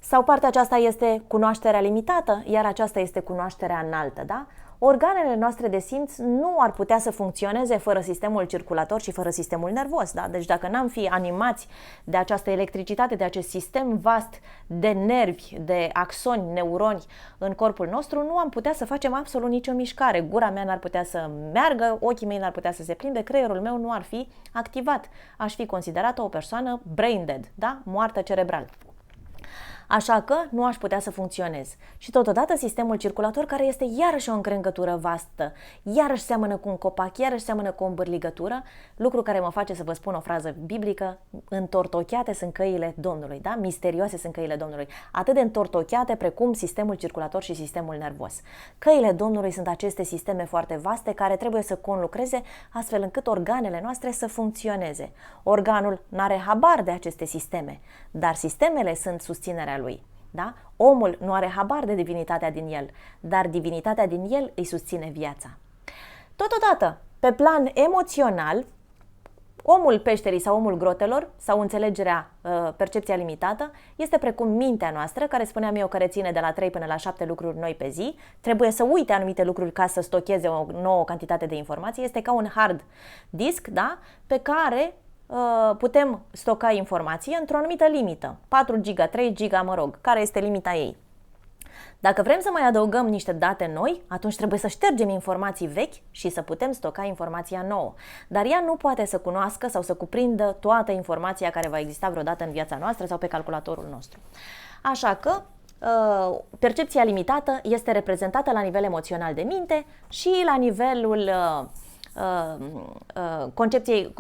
Sau partea aceasta este cunoașterea limitată, iar aceasta este cunoașterea înaltă, da? Organele noastre de simț nu ar putea să funcționeze fără sistemul circulator și fără sistemul nervos, da? Deci dacă n-am fi animați de această electricitate, de acest sistem vast de nervi, de axoni, neuroni în corpul nostru, nu am putea să facem absolut nicio mișcare. Gura mea n-ar putea să meargă, ochii mei n-ar putea să se plimbe, creierul meu nu ar fi activat. Aș fi considerată o persoană brain dead, da? Moartă cerebral. Așa că nu aș putea să funcționez. Și totodată sistemul circulator, care este iarăși o încrengătură vastă, iarăși seamănă cu un copac, iarăși seamănă cu o îmbârligătură, lucru care mă face să vă spun o frază biblică: întortocheate sunt căile Domnului, da? Misterioase sunt căile Domnului, atât de întortocheate precum sistemul circulator și sistemul nervos. Căile Domnului sunt aceste sisteme foarte vaste care trebuie să conlucreze astfel încât organele noastre să funcționeze. Organul n-are habar de aceste sisteme, dar sistemele sunt susținerea lui. Da? Omul nu are habar de divinitatea din el, dar divinitatea din el îi susține viața. Totodată, pe plan emoțional, omul peșterii sau omul grotelor, sau înțelegerea, percepția limitată, este precum mintea noastră, care spuneam eu că reține de la 3 până la 7 lucruri noi pe zi, trebuie să uite anumite lucruri ca să stocheze o nouă cantitate de informații, este ca un hard disk, da? Pe care putem stoca informație într-o anumită limită, 4 giga, 3 giga, mă rog, care este limita ei. Dacă vrem să mai adăugăm niște date noi, atunci trebuie să ștergem informații vechi și să putem stoca informația nouă. Dar ea nu poate să cunoască sau să cuprindă toată informația care va exista vreodată în viața noastră sau pe calculatorul nostru. Așa că percepția limitată este reprezentată la nivel emoțional de minte și la nivelul concepției,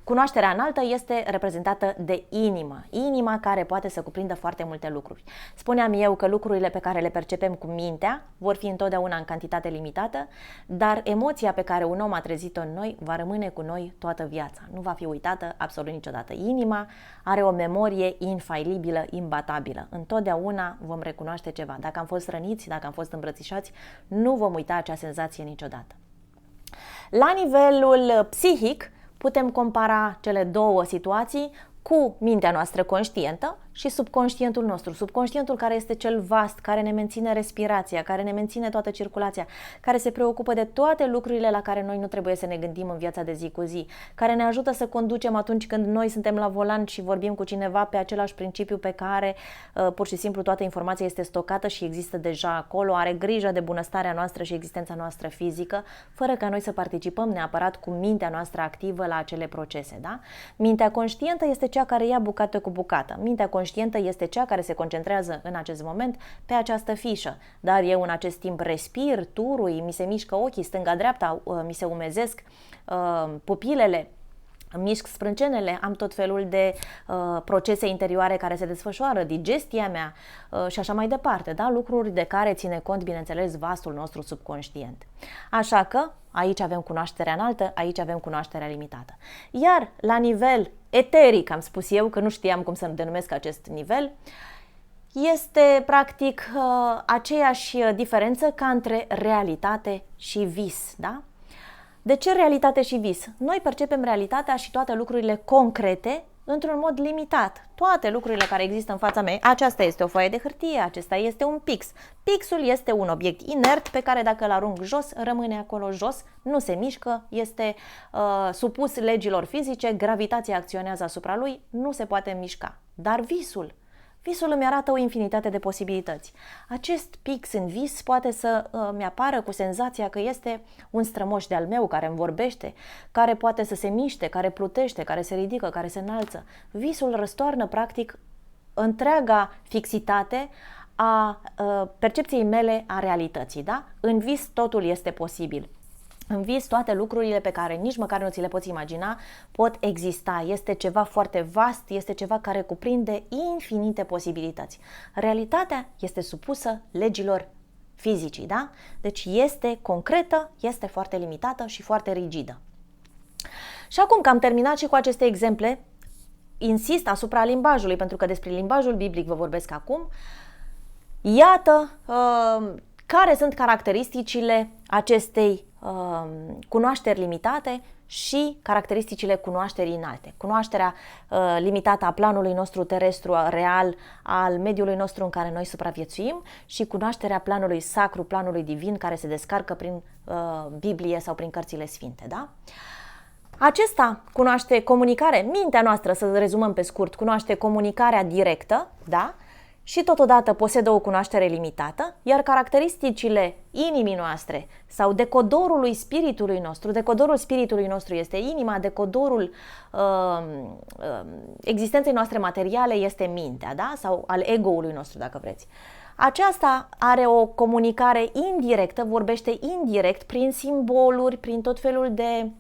cunoașterea înaltă este reprezentată de inimă. Inima care poate să cuprindă foarte multe lucruri. Spuneam eu că lucrurile pe care le percepem cu mintea vor fi întotdeauna în cantitate limitată, dar emoția pe care un om a trezit-o în noi va rămâne cu noi toată viața. Nu va fi uitată absolut niciodată. Inima are o memorie infailibilă, imbatabilă. Întotdeauna vom recunoaște ceva. Dacă am fost răniți, dacă am fost îmbrățișați, nu vom uita acea senzație niciodată. La nivelul psihic, putem compara cele două situații cu mintea noastră conștientă și subconștientul nostru. Subconștientul care este cel vast, care ne menține respirația, care ne menține toată circulația, care se preocupă de toate lucrurile la care noi nu trebuie să ne gândim în viața de zi cu zi, care ne ajută să conducem atunci când noi suntem la volan și vorbim cu cineva pe același principiu pe care pur și simplu toată informația este stocată și există deja acolo, are grijă de bunăstarea noastră și existența noastră fizică, fără ca noi să participăm neapărat cu mintea noastră activă la acele procese. Da? Mintea conștientă este cea care ia bucată cu bucată. Mintea conștientă este cea care se concentrează în acest moment pe această fișă, dar eu în acest timp respir, turui, mi se mișcă ochii stânga-dreapta, mi se umezesc pupilele, îmi mișc sprâncenele, am tot felul de procese interioare care se desfășoară, digestia mea și așa mai departe, da? Lucruri de care ține cont, bineînțeles, vastul nostru subconștient. Așa că aici avem cunoașterea înaltă, aici avem cunoașterea limitată. Iar la nivel eteric, am spus eu, că nu știam cum să denumesc acest nivel, este practic aceeași diferență ca între realitate și vis, da? De ce realitate și vis? Noi percepem realitatea și toate lucrurile concrete într-un mod limitat. Toate lucrurile care există în fața mea, aceasta este o foaie de hârtie, acesta este un pix. Pixul este un obiect inert pe care dacă îl arunc jos, rămâne acolo jos, nu se mișcă, este supus legilor fizice, gravitația acționează asupra lui, nu se poate mișca. Dar visul îmi arată o infinitate de posibilități. Acest pix în vis poate să mi-apară cu senzația că este un strămoș de-al meu care îmi vorbește, care poate să se miște, care plutește, care se ridică, care se înalță. Visul răstoarnă practic întreaga fixitate a percepției mele a realității. Da? În vis totul este posibil. În vis toate lucrurile pe care nici măcar nu ți le poți imagina pot exista. Este ceva foarte vast, este ceva care cuprinde infinite posibilități. Realitatea este supusă legilor fizicii, da? Deci este concretă, este foarte limitată și foarte rigidă. Și acum că am terminat și cu aceste exemple, insist asupra limbajului, pentru că despre limbajul biblic vă vorbesc acum. Iată care sunt caracteristicile acestei cunoașteri limitate și caracteristicile cunoașterii înalte. Cunoașterea limitată a planului nostru terestru real, al mediului nostru în care noi supraviețuim și cunoașterea planului sacru, planului divin care se descarcă prin Biblie sau prin cărțile sfinte. Da? Acesta cunoaște comunicare, mintea noastră, să rezumăm pe scurt, cunoaște comunicarea directă, da? Și totodată posedă o cunoaștere limitată, iar caracteristicile inimii noastre sau decodorul spiritului nostru este inima, decodorul existenței noastre materiale este mintea, da? Sau al ego-ului nostru, dacă vreți. Aceasta are o comunicare indirectă, vorbește indirect prin simboluri, prin tot felul de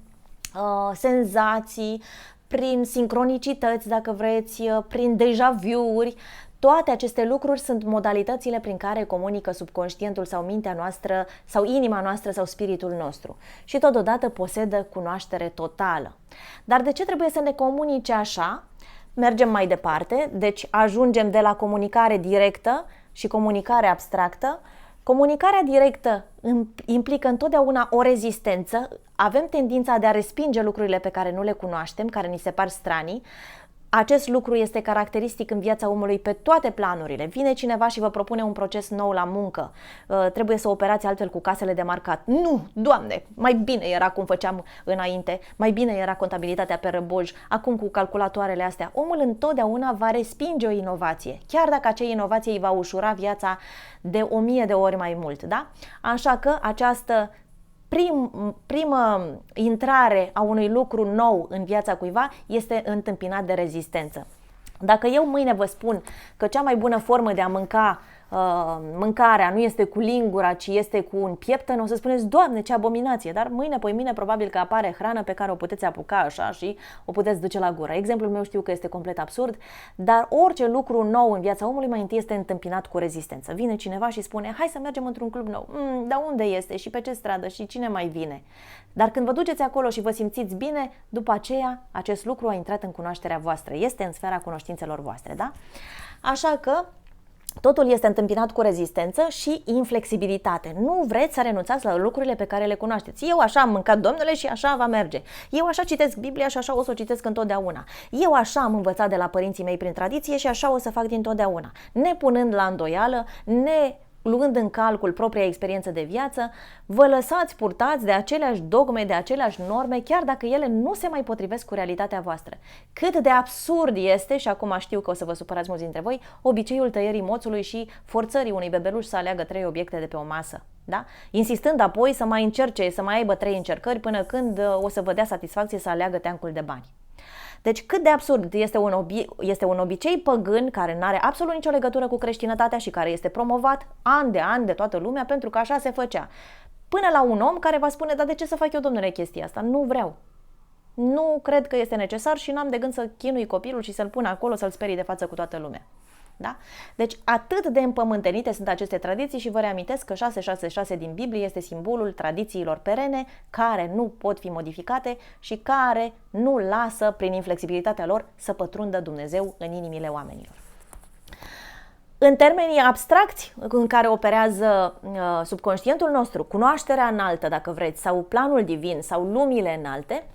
senzații, prin sincronicități, dacă vreți, prin deja vu-uri. Toate aceste lucruri sunt modalitățile prin care comunică subconștientul sau mintea noastră sau inima noastră sau spiritul nostru. Și totodată posedă cunoaștere totală. Dar de ce trebuie să ne comunice așa? Mergem mai departe, deci ajungem de la comunicare directă și comunicare abstractă. Comunicarea directă implică întotdeauna o rezistență, avem tendința de a respinge lucrurile pe care nu le cunoaștem, care ni se par stranii, Acest lucru este caracteristic în viața omului pe toate planurile. Vine cineva și vă propune un proces nou la muncă. Trebuie să operați altfel cu casele de marcat. Nu, Doamne, mai bine era cum făceam înainte, mai bine era contabilitatea pe răboj, acum cu calculatoarele astea. Omul întotdeauna va respinge o inovație, chiar dacă acea inovație îi va ușura viața de 1000 de ori mai mult. Da? Așa că această primă intrare a unui lucru nou în viața cuiva este întâmpinat de rezistență. Dacă eu mâine vă spun că cea mai bună formă de a mânca mâncarea nu este cu lingura, ci este cu un pieptăn, o să spuneți, Doamne, ce abominație, dar mâine, poimâine, probabil că apare hrană pe care o puteți apuca așa și o puteți duce la gură. Exemplul meu știu că este complet absurd, dar orice lucru nou în viața omului mai întâi este întâmpinat cu rezistență. Vine cineva și spune, hai să mergem într-un club nou. Dar unde este și pe ce stradă și cine mai vine? Dar când vă duceți acolo și vă simțiți bine, după aceea acest lucru a intrat în cunoașterea voastră, este în sfera cunoștințelor voastre, da? Așa că totul este întâmpinat cu rezistență și inflexibilitate. Nu vreți să renunțați la lucrurile pe care le cunoașteți. Eu așa am mâncat, Domnule, și așa va merge. Eu așa citesc Biblia și așa o să o citesc întotdeauna. Eu așa am învățat de la părinții mei prin tradiție și așa o să fac dintotdeauna. Nepunând la îndoială, luând în calcul propria experiență de viață, vă lăsați purtați de aceleași dogme, de aceleași norme, chiar dacă ele nu se mai potrivesc cu realitatea voastră. Cât de absurd este, și acum știu că o să vă supărați mulți dintre voi, obiceiul tăierii moțului și forțării unui bebeluș să aleagă 3 obiecte de pe o masă. Da? Insistând apoi să mai încerce, să mai aibă 3 încercări până când o să vă dea satisfacție să aleagă teancul de bani. Deci cât de absurd este un obicei păgân care nu are absolut nicio legătură cu creștinătatea și care este promovat an de an de toată lumea pentru că așa se făcea. Până la un om care va spune, dar de ce să fac eu, Domnule, chestia asta? Nu vreau. Nu cred că este necesar și n-am de gând să chinui copilul și să-l pun acolo, să-l sperii de față cu toată lumea. Da? Deci atât de împământenite sunt aceste tradiții și vă reamintesc că 666 din Biblie este simbolul tradițiilor perene care nu pot fi modificate și care nu lasă prin inflexibilitatea lor să pătrundă Dumnezeu în inimile oamenilor. În termenii abstracți în care operează subconștientul nostru, cunoașterea înaltă, dacă vreți, sau planul divin sau lumile înalte,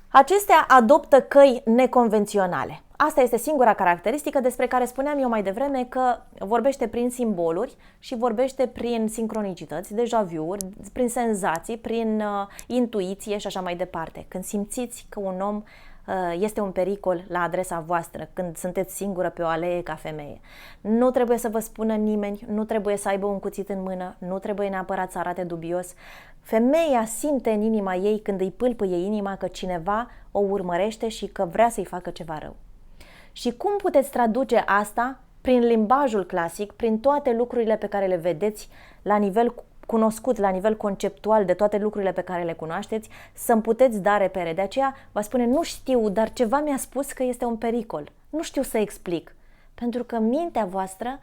acestea adoptă căi neconvenționale. Asta este singura caracteristică despre care spuneam eu mai devreme că vorbește prin simboluri și vorbește prin sincronicități, deja vu-uri, prin senzații, prin intuiție și așa mai departe. Când simțiți că un om este un pericol la adresa voastră, când sunteți singură pe o alee ca femeie. Nu trebuie să vă spună nimeni, nu trebuie să aibă un cuțit în mână, nu trebuie neapărat să arate dubios. Femeia simte în inima ei când îi pâlpâie inima că cineva o urmărește și că vrea să-i facă ceva rău. Și cum puteți traduce asta prin limbajul clasic, prin toate lucrurile pe care le vedeți la nivel cunoscut, la nivel conceptual de toate lucrurile pe care le cunoașteți, să-mi puteți da repere. De aceea vă spune, nu știu, dar ceva mi-a spus că este un pericol. Nu știu să explic, pentru că mintea voastră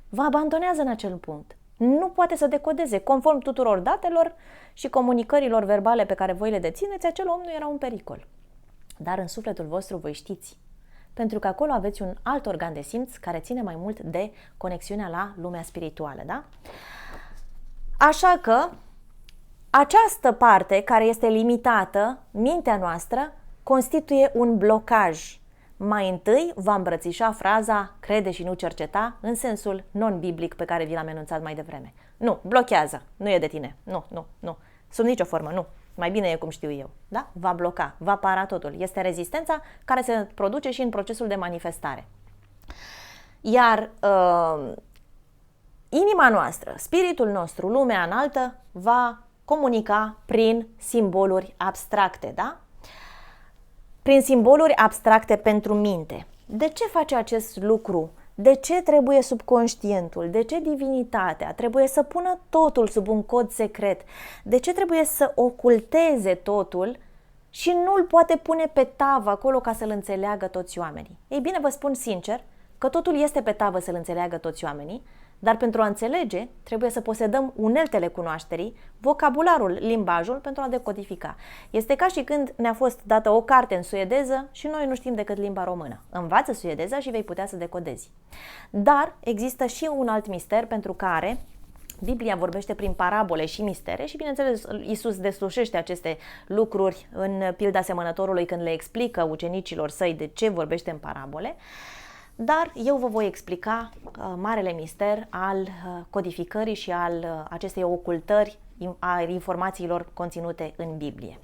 vă abandonează în acel punct. Nu poate să decodeze. Conform tuturor datelor și comunicărilor verbale pe care voi le dețineți, acel om nu era un pericol. Dar în sufletul vostru voi știți. Pentru că acolo aveți un alt organ de simț care ține mai mult de conexiunea la lumea spirituală, da? Așa că această parte care este limitată, mintea noastră, constituie un blocaj. Mai întâi va îmbrățișa fraza crede și nu cerceta în sensul non-biblic pe care vi l-am enunțat mai devreme. Nu, blochează, nu e de tine, nu, sub nicio formă, nu. Mai bine e cum știu eu, da? Va bloca, va para totul. Este rezistența care se produce și în procesul de manifestare. Iar inima noastră, spiritul nostru, lumea înaltă, va comunica prin simboluri abstracte, da? Prin simboluri abstracte pentru minte. De ce face acest lucru? De ce trebuie subconștientul? De ce divinitatea trebuie să pună totul sub un cod secret? De ce trebuie să oculteze totul și nu-l poate pune pe tavă acolo ca să-l înțeleagă toți oamenii? Ei bine, vă spun sincer că totul este pe tavă să-l înțeleagă toți oamenii, dar pentru a înțelege trebuie să posedăm uneltele cunoașterii, vocabularul, limbajul pentru a decodifica. Este ca și când ne-a fost dată o carte în suedeză și noi nu știm decât limba română. Învață suedeza și vei putea să decodezi. Dar există și un alt mister pentru care Biblia vorbește prin parabole și mistere și, bineînțeles, Iisus deslușește aceste lucruri în pilda semănătorului când le explică ucenicilor săi de ce vorbește în parabole, dar eu vă voi explica marele mister al codificării și al acestei ocultări a informațiilor conținute în Biblie.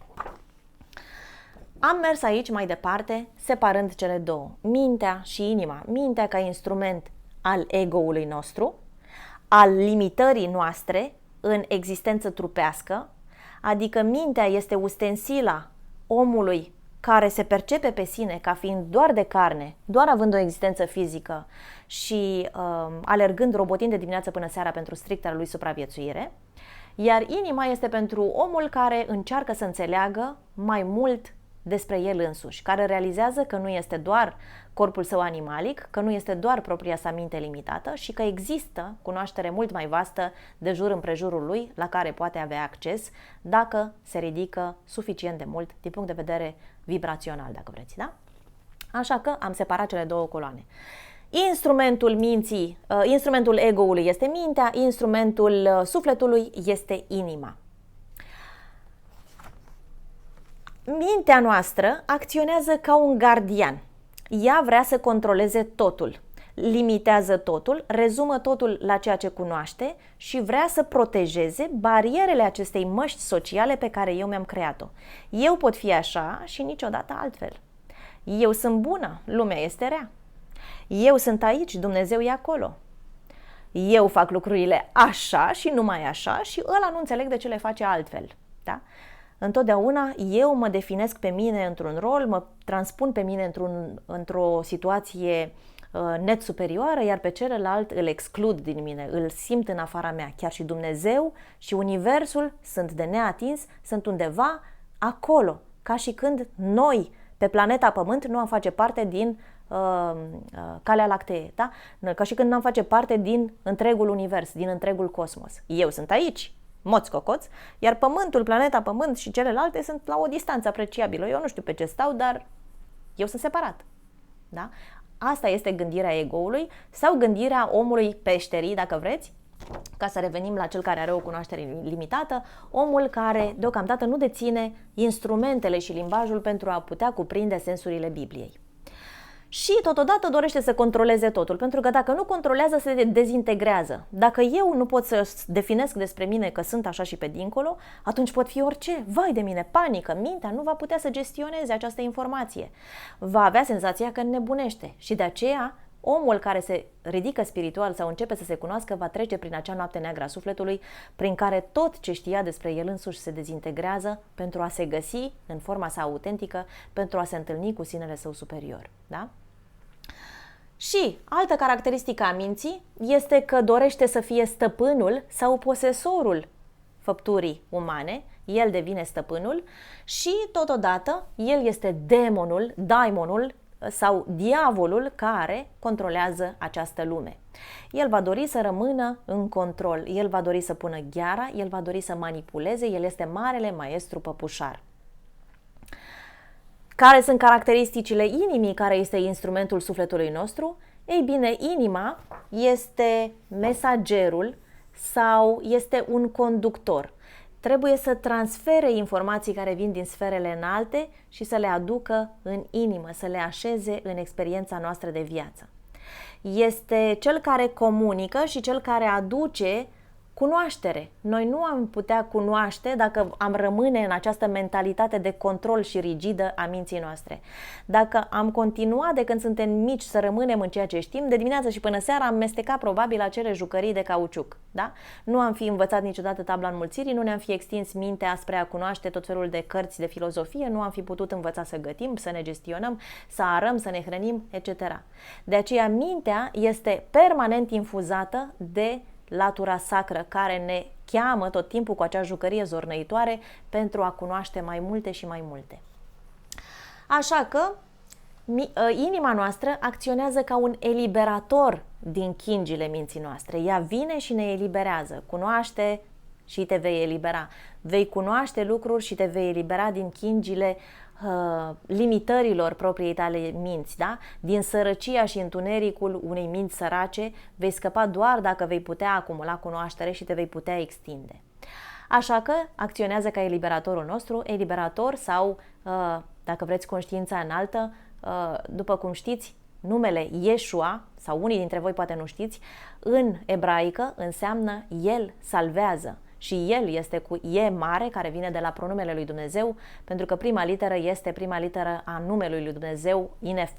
Am mers aici mai departe, separând cele două, mintea și inima. Mintea ca instrument al ego-ului nostru, al limitării noastre în existență trupească, adică mintea este ustensila omului care se percepe pe sine ca fiind doar de carne, doar având o existență fizică și alergând, robotind de dimineață până seara pentru stricta lui supraviețuire, iar inima este pentru omul care încearcă să înțeleagă mai mult despre el însuși, care realizează că nu este doar corpul său animalic, că nu este doar propria sa minte limitată și că există cunoaștere mult mai vastă de jur împrejurul lui la care poate avea acces dacă se ridică suficient de mult din punct de vedere vibrațional, dacă vreți, da? Așa că am separat cele două coloane. Instrumentul ego-ului este mintea, instrumentul sufletului este inima. Mintea noastră acționează ca un gardian. Ea vrea să controleze totul, limitează totul, rezumă totul la ceea ce cunoaște și vrea să protejeze barierele acestei măști sociale pe care eu mi-am creat-o. Eu pot fi așa și niciodată altfel. Eu sunt bună, lumea este rea. Eu sunt aici, Dumnezeu e acolo. Eu fac lucrurile așa și numai așa și ăla nu înțeleg de ce le face altfel. Da? Întotdeauna eu mă definesc pe mine într-un rol, mă transpun pe mine într-o situație net superioară, iar pe celălalt îl exclud din mine, îl simt în afara mea. Chiar și Dumnezeu și Universul sunt de neatins, sunt undeva acolo, ca și când noi, pe planeta Pământ, nu am face parte din Calea Lactee, da? Ca și când n-am face parte din întregul univers, din întregul cosmos. Eu sunt aici, moț cocoț, iar Pământul, planeta Pământ și celelalte sunt la o distanță apreciabilă. Eu nu știu pe ce stau, dar eu sunt separat. Da? Asta este gândirea ego-ului sau gândirea omului peșterii, dacă vreți, ca să revenim la cel care are o cunoaștere limitată, omul care deocamdată nu deține instrumentele și limbajul pentru a putea cuprinde sensurile Bibliei. Și totodată dorește să controleze totul, pentru că dacă nu controlează, se dezintegrează. Dacă eu nu pot să definesc despre mine că sunt așa și pe dincolo, atunci pot fi orice. Vai de mine, panică, mintea nu va putea să gestioneze această informație. Va avea senzația că înnebunește și de aceea omul care se ridică spiritual sau începe să se cunoască va trece prin acea noapte neagră a sufletului, prin care tot ce știa despre el însuși se dezintegrează pentru a se găsi în forma sa autentică, pentru a se întâlni cu sinele său superior. Da? Și altă caracteristică a minții este că dorește să fie stăpânul sau posesorul făpturii umane, el devine stăpânul și totodată el este daimonul sau diavolul care controlează această lume. El va dori să rămână în control, el va dori să pună gheara, el va dori să manipuleze, el este marele maestru păpușar. Care sunt caracteristicile inimii, care este instrumentul sufletului nostru? Ei bine, inima este mesagerul sau este un conductor. Trebuie să transfere informații care vin din sferele înalte și să le aducă în inimă, să le așeze în experiența noastră de viață. Este cel care comunică și cel care aduce cunoaștere. Noi nu am putea cunoaște dacă am rămâne în această mentalitate de control și rigidă a minții noastre. Dacă am continuat de când suntem mici să rămânem în ceea ce știm, de dimineață și până seara am mestecat probabil acele jucării de cauciuc. Da? Nu am fi învățat niciodată tabla înmulțirii, nu ne-am fi extins mintea spre a cunoaște tot felul de cărți de filozofie, nu am fi putut învăța să gătim, să ne gestionăm, să arăm, să ne hrănim, etc. De aceea mintea este permanent infuzată de latura sacră care ne cheamă tot timpul cu acea jucărie zornăitoare pentru a cunoaște mai multe și mai multe. Așa că inima noastră acționează ca un eliberator din chingile minții noastre. Ea vine și ne eliberează. Cunoaște și te vei elibera. Vei cunoaște lucruri și te vei elibera din chingile limitărilor propriei tale minți, da? Din sărăcia și întunericul unei minți sărace vei scăpa doar dacă vei putea acumula cunoaștere și te vei putea extinde. Așa că acționează ca eliberatorul nostru, eliberator sau, dacă vreți, conștiința înaltă. După cum știți, numele Yeshua, sau unii dintre voi poate nu știți, în ebraică înseamnă El salvează. Și El este cu E mare, care vine de la pronumele lui Dumnezeu, pentru că prima literă este prima literă a numelui lui Dumnezeu,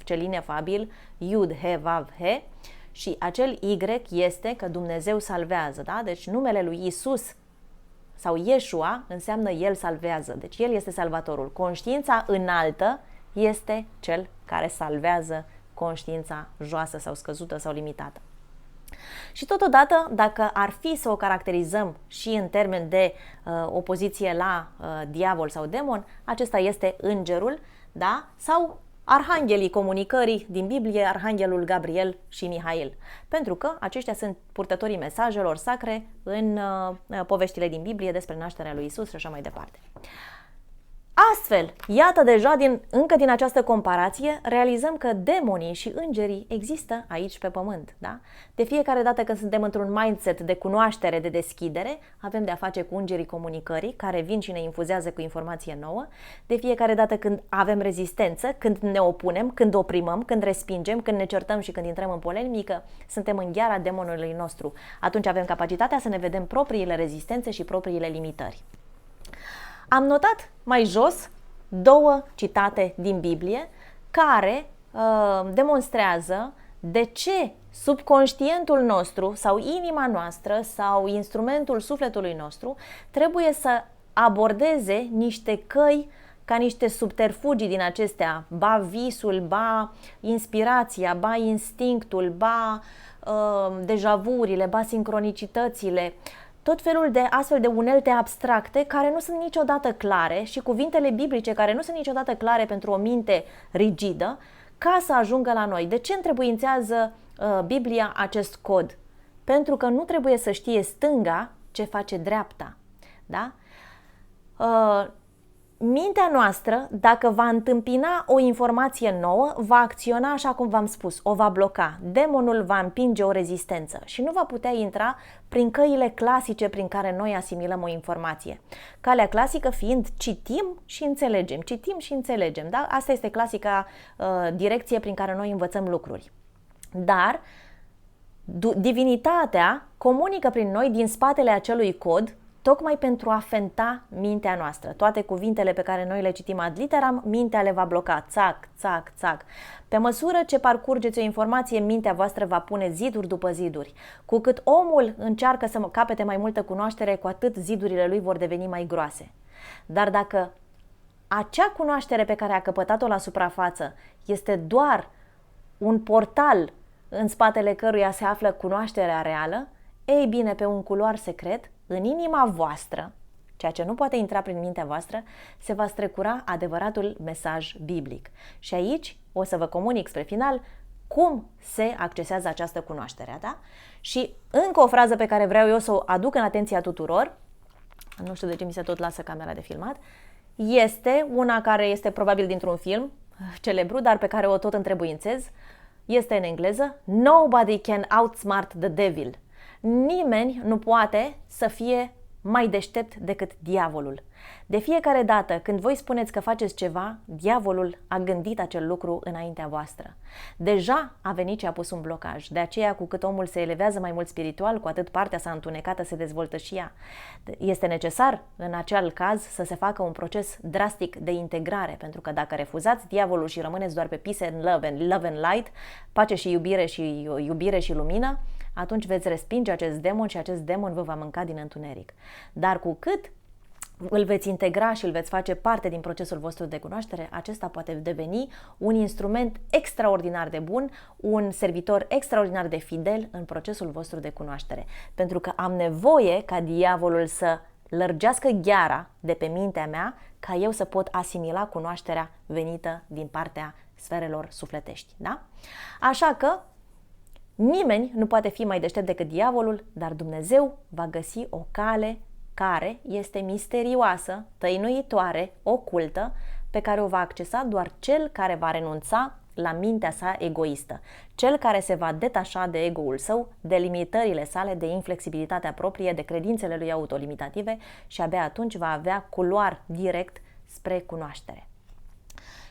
cel inefabil, Yud, He, Vav, He, și acel Y este că Dumnezeu salvează, da? Deci numele lui Isus sau Yeshua înseamnă El salvează, deci El este salvatorul. Conștiința înaltă este cel care salvează conștiința joasă sau scăzută sau limitată. Și totodată, dacă ar fi să o caracterizăm și în termen de opoziție la diavol sau demon, acesta este îngerul, da? Sau arhanghelii comunicării din Biblie, arhanghelul Gabriel și Mihail, pentru că aceștia sunt purtătorii mesajelor sacre în poveștile din Biblie despre nașterea lui Isus și așa mai departe. Astfel, iată deja încă din această comparație, realizăm că demonii și îngerii există aici pe pământ. Da? De fiecare dată când suntem într-un mindset de cunoaștere, de deschidere, avem de a face cu îngerii comunicării, care vin și ne infuzează cu informație nouă. De fiecare dată când avem rezistență, când ne opunem, când oprimăm, când respingem, când ne certăm și când intrăm în polemică, suntem în gheara demonului nostru. Atunci avem capacitatea să ne vedem propriile rezistențe și propriile limitări. Am notat mai jos două citate din Biblie care demonstrează de ce subconștientul nostru sau inima noastră sau instrumentul sufletului nostru trebuie să abordeze niște căi ca niște subterfugii din acestea, ba visul, ba inspirația, ba instinctul, ba dejavurile, ba sincronicitățile, tot felul de astfel de unelte abstracte care nu sunt niciodată clare și cuvintele biblice care nu sunt niciodată clare pentru o minte rigidă ca să ajungă la noi. De ce întrebuințează Biblia acest cod? Pentru că nu trebuie să știe stânga ce face dreapta. Da? Mintea noastră, dacă va întâmpina o informație nouă, va acționa așa cum v-am spus, o va bloca. Demonul va împinge o rezistență și nu va putea intra prin căile clasice prin care noi asimilăm o informație. Calea clasică fiind citim și înțelegem, citim și înțelegem. Da? Asta este clasica direcție prin care noi învățăm lucruri. Dar divinitatea comunică prin noi din spatele acelui cod, tocmai pentru a fenta mintea noastră. Toate cuvintele pe care noi le citim ad literam, mintea le va bloca, țac, țac, țac. Pe măsură ce parcurgeți o informație, mintea voastră va pune ziduri după ziduri. Cu cât omul încearcă să capete mai multă cunoaștere, cu atât zidurile lui vor deveni mai groase. Dar dacă acea cunoaștere pe care a căpătat-o la suprafață este doar un portal în spatele căruia se află cunoașterea reală, ei bine, pe un culoar secret, în inima voastră, ceea ce nu poate intra prin mintea voastră, se va strecura adevăratul mesaj biblic. Și aici o să vă comunic spre final cum se accesează această cunoaștere. Da? Și încă o frază pe care vreau eu să o aduc în atenția tuturor, nu știu de ce mi se tot lasă camera de filmat, este una care este probabil dintr-un film celebru, dar pe care o tot întrebuințez. Este în engleză: Nobody can outsmart the devil. Nimeni nu poate să fie mai deștept decât diavolul. De fiecare dată când voi spuneți că faceți ceva, diavolul a gândit acel lucru înaintea voastră. Deja a venit și a pus un blocaj. De aceea, cu cât omul se elevează mai mult spiritual, cu atât partea sa întunecată se dezvoltă și ea. Este necesar, în acel caz, să se facă un proces drastic de integrare, pentru că dacă refuzați diavolul și rămâneți doar pe peace and love and light, pace și iubire și lumină, atunci veți respinge acest demon și acest demon vă va mânca din întuneric. Dar cu cât îl veți integra și îl veți face parte din procesul vostru de cunoaștere, acesta poate deveni un instrument extraordinar de bun, un servitor extraordinar de fidel în procesul vostru de cunoaștere. Pentru că am nevoie ca diavolul să lărgească gheara de pe mintea mea, ca eu să pot asimila cunoașterea venită din partea sferelor sufletești. Da? Așa că nimeni nu poate fi mai deștept decât diavolul, dar Dumnezeu va găsi o cale care este misterioasă, tăinuitoare, ocultă, pe care o va accesa doar cel care va renunța la mintea sa egoistă, cel care se va detașa de ego-ul său, de limitările sale, de inflexibilitatea proprie, de credințele lui autolimitative și abia atunci va avea culoar direct spre cunoaștere.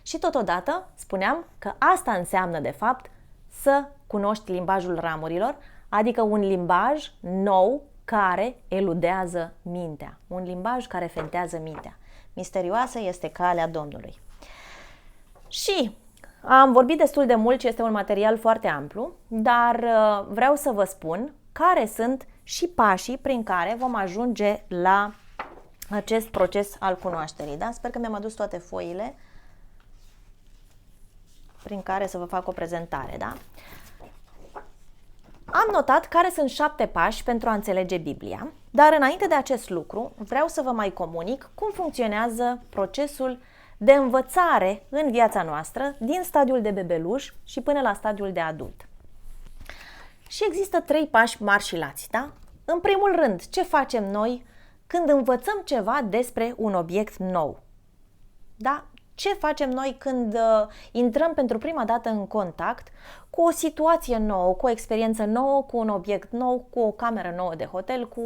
Și totodată spuneam că asta înseamnă de fapt să cunoști limbajul ramurilor, adică un limbaj nou care eludează mintea, un limbaj care fentează mintea. Misterioasă este calea Domnului. Și am vorbit destul de mult și este un material foarte amplu, dar vreau să vă spun care sunt și pașii prin care vom ajunge la acest proces al cunoașterii. Da? Sper că mi-am adus toate foile prin care să vă fac o prezentare. Da? Am notat care sunt 7 pași pentru a înțelege Biblia, dar înainte de acest lucru vreau să vă mai comunic cum funcționează procesul de învățare în viața noastră din stadiul de bebeluș și până la stadiul de adult. Și există 3 pași mari și lați, da? În primul rând, ce facem noi când învățăm ceva despre un obiect nou? Da? Ce facem noi când intrăm pentru prima dată în contact cu o situație nouă, cu o experiență nouă, cu un obiect nou, cu o cameră nouă de hotel, cu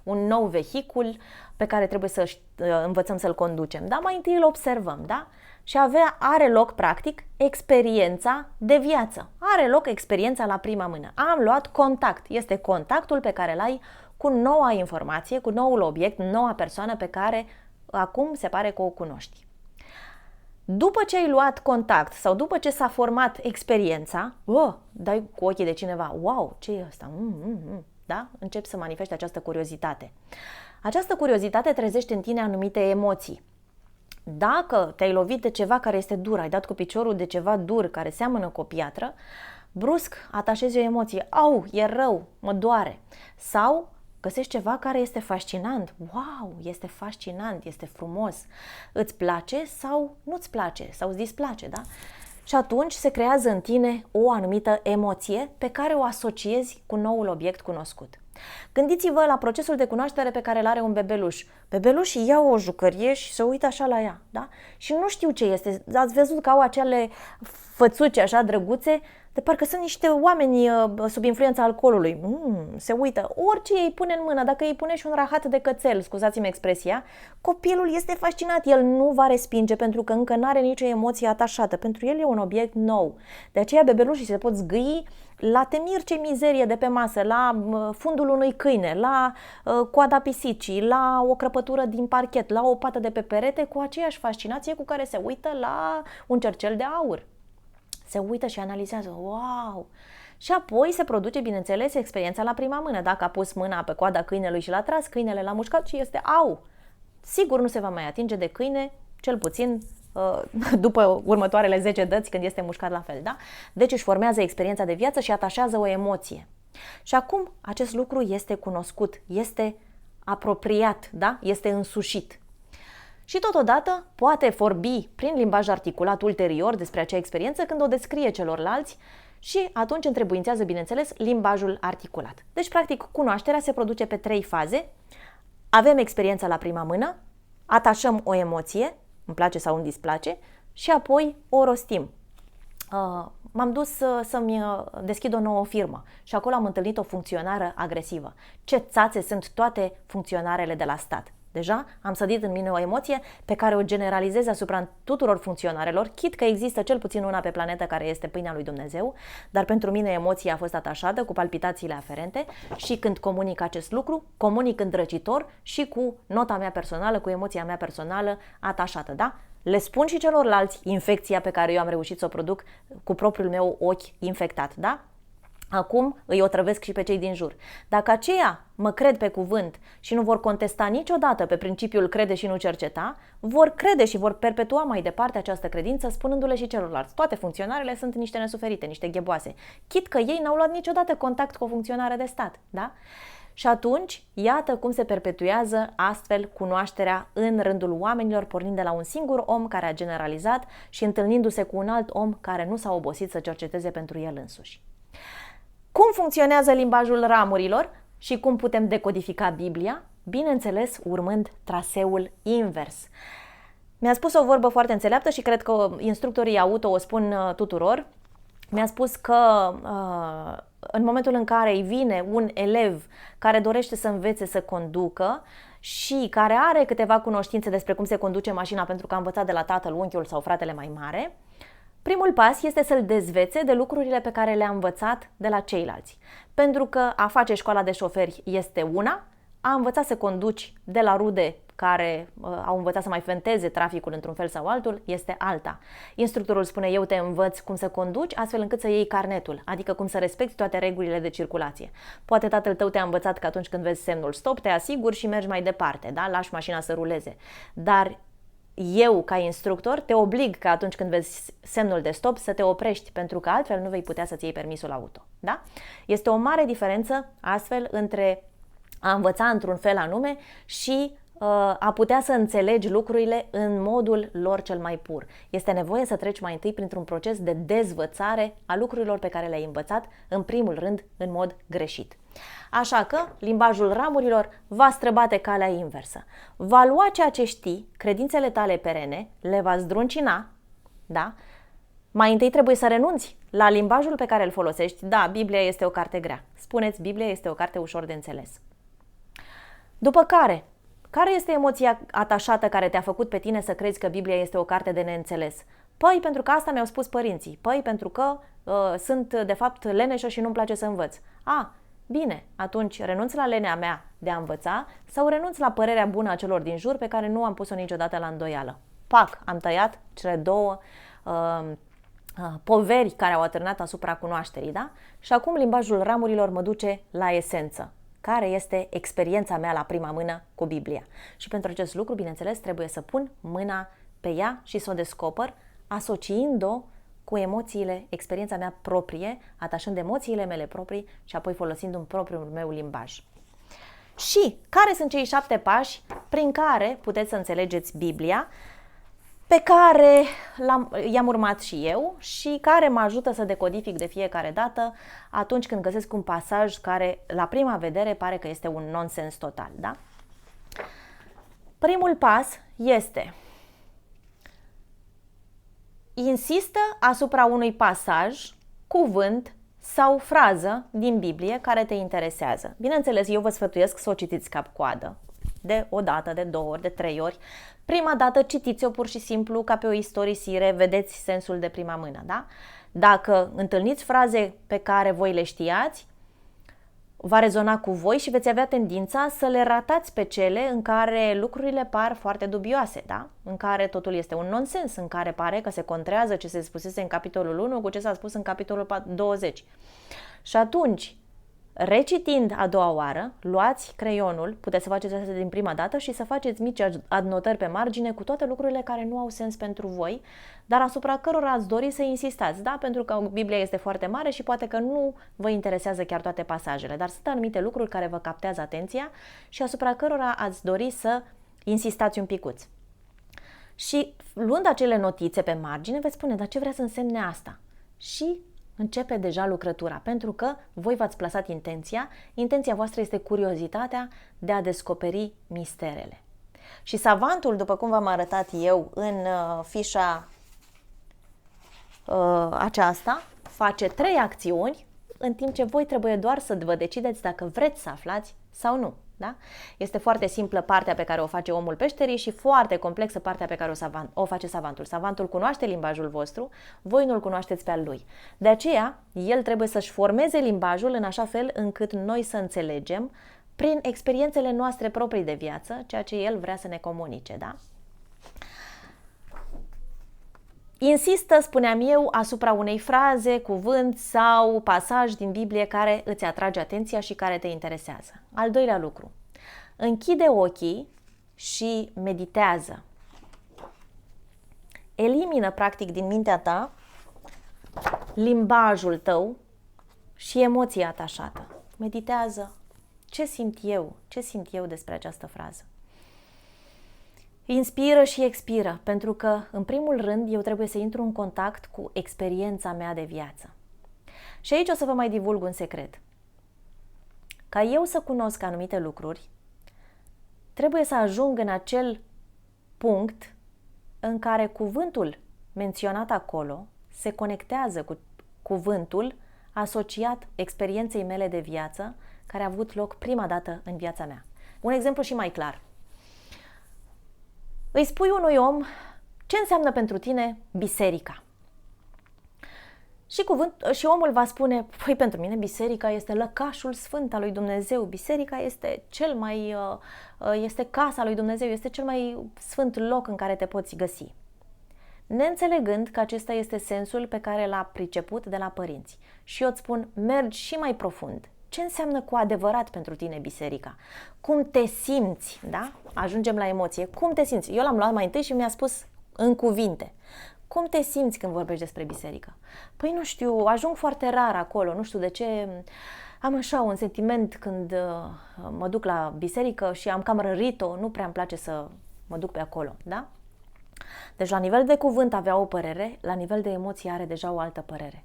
un nou vehicul pe care trebuie să învățăm să-l conducem? Da? Mai întâi îl observăm, da? Și are loc, practic, experiența de viață. Are loc experiența la prima mână. Am luat contact. Este contactul pe care îl ai cu noua informație, cu noul obiect, noua persoană pe care acum se pare că o cunoști. După ce ai luat contact sau după ce s-a format experiența, dai cu ochii de cineva, wow, ce e ăsta? Da? Începi să manifesti această curiozitate. Această curiozitate trezește în tine anumite emoții. Dacă te-ai lovit de ceva care este dur, ai dat cu piciorul de ceva dur care seamănă cu o piatră, brusc atașezi o emoție, au, e rău, mă doare. Sau găsești ceva care este fascinant, wow, este fascinant, este frumos, îți place sau nu-ți place sau îți displace, da? Și atunci se creează în tine o anumită emoție pe care o asociezi cu noul obiect cunoscut. Gândiți-vă la procesul de cunoaștere pe care îl are un bebeluș. Bebelușii iau o jucărie și se uită așa la ea, da? Și nu știu ce este. Ați văzut că au acele fățuce așa drăguțe, de parcă sunt niște oameni sub influența alcoolului. Se uită. Orice îi pune în mână, dacă îi pune și un rahat de cățel, scuzați-mi expresia, copilul este fascinat. El nu va respinge pentru că încă nu are nicio emoție atașată. Pentru el e un obiect nou. De aceea bebelușii se pot zgâi la temir ce mizerie de pe masă, la fundul unui câine, la coada pisicii, la o crăpătură din parchet, la o pată de pe perete, cu aceeași fascinație cu care se uită la un cercel de aur. Se uită și analizează, wow! Și apoi se produce, bineînțeles, experiența la prima mână. Dacă a pus mâna pe coada câinelui și l-a tras, câinele l-a mușcat și este au! Sigur nu se va mai atinge de câine, cel puțin după următoarele 10 dăți când este mușcat la fel, da? Deci își formează experiența de viață și atașează o emoție. Și acum acest lucru este cunoscut, este apropiat, da? Este însușit. Și totodată poate vorbi prin limbaj articulat ulterior despre acea experiență când o descrie celorlalți și atunci întrebuințează, bineînțeles, limbajul articulat. Deci, practic, cunoașterea se produce pe 3 faze. Avem experiența la prima mână, atașăm o emoție, îmi place sau îmi displace, și apoi o rostim. M-am dus să-mi deschid o nouă firmă și acolo am întâlnit o funcționară agresivă. Ce țațe sunt toate funcționarele de la stat. Deja am sădit în mine o emoție pe care o generalizez asupra tuturor funcționarelor, chit că există cel puțin una pe planetă care este pâinea lui Dumnezeu, dar pentru mine emoția a fost atașată cu palpitațiile aferente și când comunic acest lucru, comunic îndrăcitor și cu nota mea personală, cu emoția mea personală atașată, da? Le spun și celorlalți infecția pe care eu am reușit să o produc cu propriul meu ochi infectat, da? Acum îi otrăvesc și pe cei din jur. Dacă aceia mă cred pe cuvânt și nu vor contesta niciodată pe principiul crede și nu cerceta, vor crede și vor perpetua mai departe această credință spunându-le și celorlalți. Toate funcționarele sunt niște nesuferite, niște gheboase. Chit că ei n-au luat niciodată contact cu o funcționare de stat, da? Și atunci, iată cum se perpetuează astfel cunoașterea în rândul oamenilor, pornind de la un singur om care a generalizat și întâlnindu-se cu un alt om care nu s-a obosit să cerceteze pentru el însuși. Cum funcționează limbajul ramurilor și cum putem decodifica Biblia? Bineînțeles, urmând traseul invers. Mi-a spus o vorbă foarte înțeleaptă și cred că instructorii auto o spun tuturor. Mi-a spus că în momentul în care îi vine un elev care dorește să învețe să conducă și care are câteva cunoștințe despre cum se conduce mașina pentru că a învățat de la tatăl, unchiul sau fratele mai mare, primul pas este să-l dezvețe de lucrurile pe care le-a învățat de la ceilalți. Pentru că a face școala de șoferi este una, a învățat să conduci de la rude care au învățat să mai fenteze traficul într-un fel sau altul, este alta. Instructorul spune, eu te învăț cum să conduci astfel încât să iei carnetul, adică cum să respecti toate regulile de circulație. Poate tatăl tău te-a învățat că atunci când vezi semnul stop, te asiguri și mergi mai departe, da? Lași mașina să ruleze. Dar eu, ca instructor, te oblig că atunci când vezi semnul de stop să te oprești, pentru că altfel nu vei putea să-ți iei permisul auto. Da? Este o mare diferență astfel între a învăța într-un fel anume și a putea să înțelegi lucrurile în modul lor cel mai pur. Este nevoie să treci mai întâi printr-un proces de dezvățare a lucrurilor pe care le-ai învățat, în primul rând, în mod greșit. Așa că limbajul ramurilor va străbate calea inversă. Va lua ceea ce știi, credințele tale perene, le va zdruncina, da? Mai întâi trebuie să renunți la limbajul pe care îl folosești. Da, Biblia este o carte grea. Spuneți, Biblia este o carte ușor de înțeles. După care este emoția atașată care te-a făcut pe tine să crezi că Biblia este o carte de neînțeles? Păi, pentru că asta mi-au spus părinții. Păi, pentru că sunt, de fapt, leneșă și nu-mi place să învăț. Bine, atunci renunț la lenea mea de a învăța sau renunț la părerea bună a celor din jur pe care nu am pus-o niciodată la îndoială. Pac, am tăiat cele două poveri care au atârnat asupra cunoașterii, da? Și acum limbajul ramurilor mă duce la esență. Care este experiența mea la prima mână cu Biblia. Și pentru acest lucru, bineînțeles, trebuie să pun mâna pe ea și să o descoper, asociind-o cu emoțiile, experiența mea proprie, atașând emoțiile mele proprii și apoi folosind un propriul meu limbaj. Și care sunt cei 7 pași prin care puteți să înțelegeți Biblia, pe care i-am urmat și eu și care mă ajută să decodific de fiecare dată atunci când găsesc un pasaj care la prima vedere pare că este un nonsens total. Da? Primul pas este: insistă asupra unui pasaj, cuvânt sau frază din Biblie care te interesează. Bineînțeles, eu vă sfătuiesc să o citiți cap-coadă, de o dată, de 2 ori, de 3 ori. Prima dată citiți-o pur și simplu ca pe o istorisire, vedeți sensul de prima mână, da? Dacă întâlniți fraze pe care voi le știați, va rezona cu voi și veți avea tendința să le ratați pe cele în care lucrurile par foarte dubioase, da? În care totul este un nonsens, în care pare că se contrează ce se spusese în capitolul 1 cu ce s-a spus în capitolul 20. Și atunci, recitind a doua oară, luați creionul, puteți să faceți asta din prima dată și să faceți mici adnotări pe margine cu toate lucrurile care nu au sens pentru voi, dar asupra cărora ați dori să insistați, da? Pentru că Biblia este foarte mare și poate că nu vă interesează chiar toate pasajele, dar sunt anumite lucruri care vă captează atenția și asupra cărora ați dori să insistați un picuț. Și luând acele notițe pe margine, veți spune, dar ce vrea să însemne asta? Și începe deja lucrătura, pentru că voi v-ați plasat intenția voastră este curiozitatea de a descoperi misterele. Și savantul, după cum v-am arătat eu în fișa aceasta, face 3 acțiuni, în timp ce voi trebuie doar să vă decideți dacă vreți să aflați sau nu. Da? Este foarte simplă partea pe care o face omul peșterii și foarte complexă partea pe care o face savantul. Savantul cunoaște limbajul vostru, voi nu-l cunoașteți pe al lui. De aceea, el trebuie să-și formeze limbajul în așa fel încât noi să înțelegem prin experiențele noastre proprii de viață ceea ce el vrea să ne comunice. Da? Insistă, spuneam eu, asupra unei fraze, cuvânt sau pasaj din Biblie care îți atrage atenția și care te interesează. Al doilea lucru, închide ochii și meditează. Elimină, practic, din mintea ta limbajul tău și emoția atașată. Meditează. Ce simt eu? Ce simt eu despre această frază? Inspiră și expiră, pentru că, în primul rând, eu trebuie să intru în contact cu experiența mea de viață. Și aici o să vă mai divulg un secret. Ca eu să cunosc anumite lucruri, trebuie să ajung în acel punct în care cuvântul menționat acolo se conectează cu cuvântul asociat experienței mele de viață care a avut loc prima dată în viața mea. Un exemplu și mai clar. Îi spui unui om ce înseamnă pentru tine biserica. Și omul va spune, păi pentru mine biserica este lăcașul sfânt al lui Dumnezeu, biserica este este casa lui Dumnezeu, este cel mai sfânt loc în care te poți găsi. Neînțelegând că acesta este sensul pe care l-a priceput de la părinți. Și eu îți spun, mergi și mai profund. Ce înseamnă cu adevărat pentru tine biserica? Cum te simți, da? Ajungem la emoție. Cum te simți? Eu l-am luat mai întâi și mi-a spus în cuvinte. Cum te simți când vorbești despre biserică? Păi nu știu, ajung foarte rar acolo, nu știu de ce. Am așa un sentiment când mă duc la biserică și am cam rărit-o, nu prea îmi place să mă duc pe acolo, da? Deci la nivel de cuvânt avea o părere, la nivel de emoție are deja o altă părere.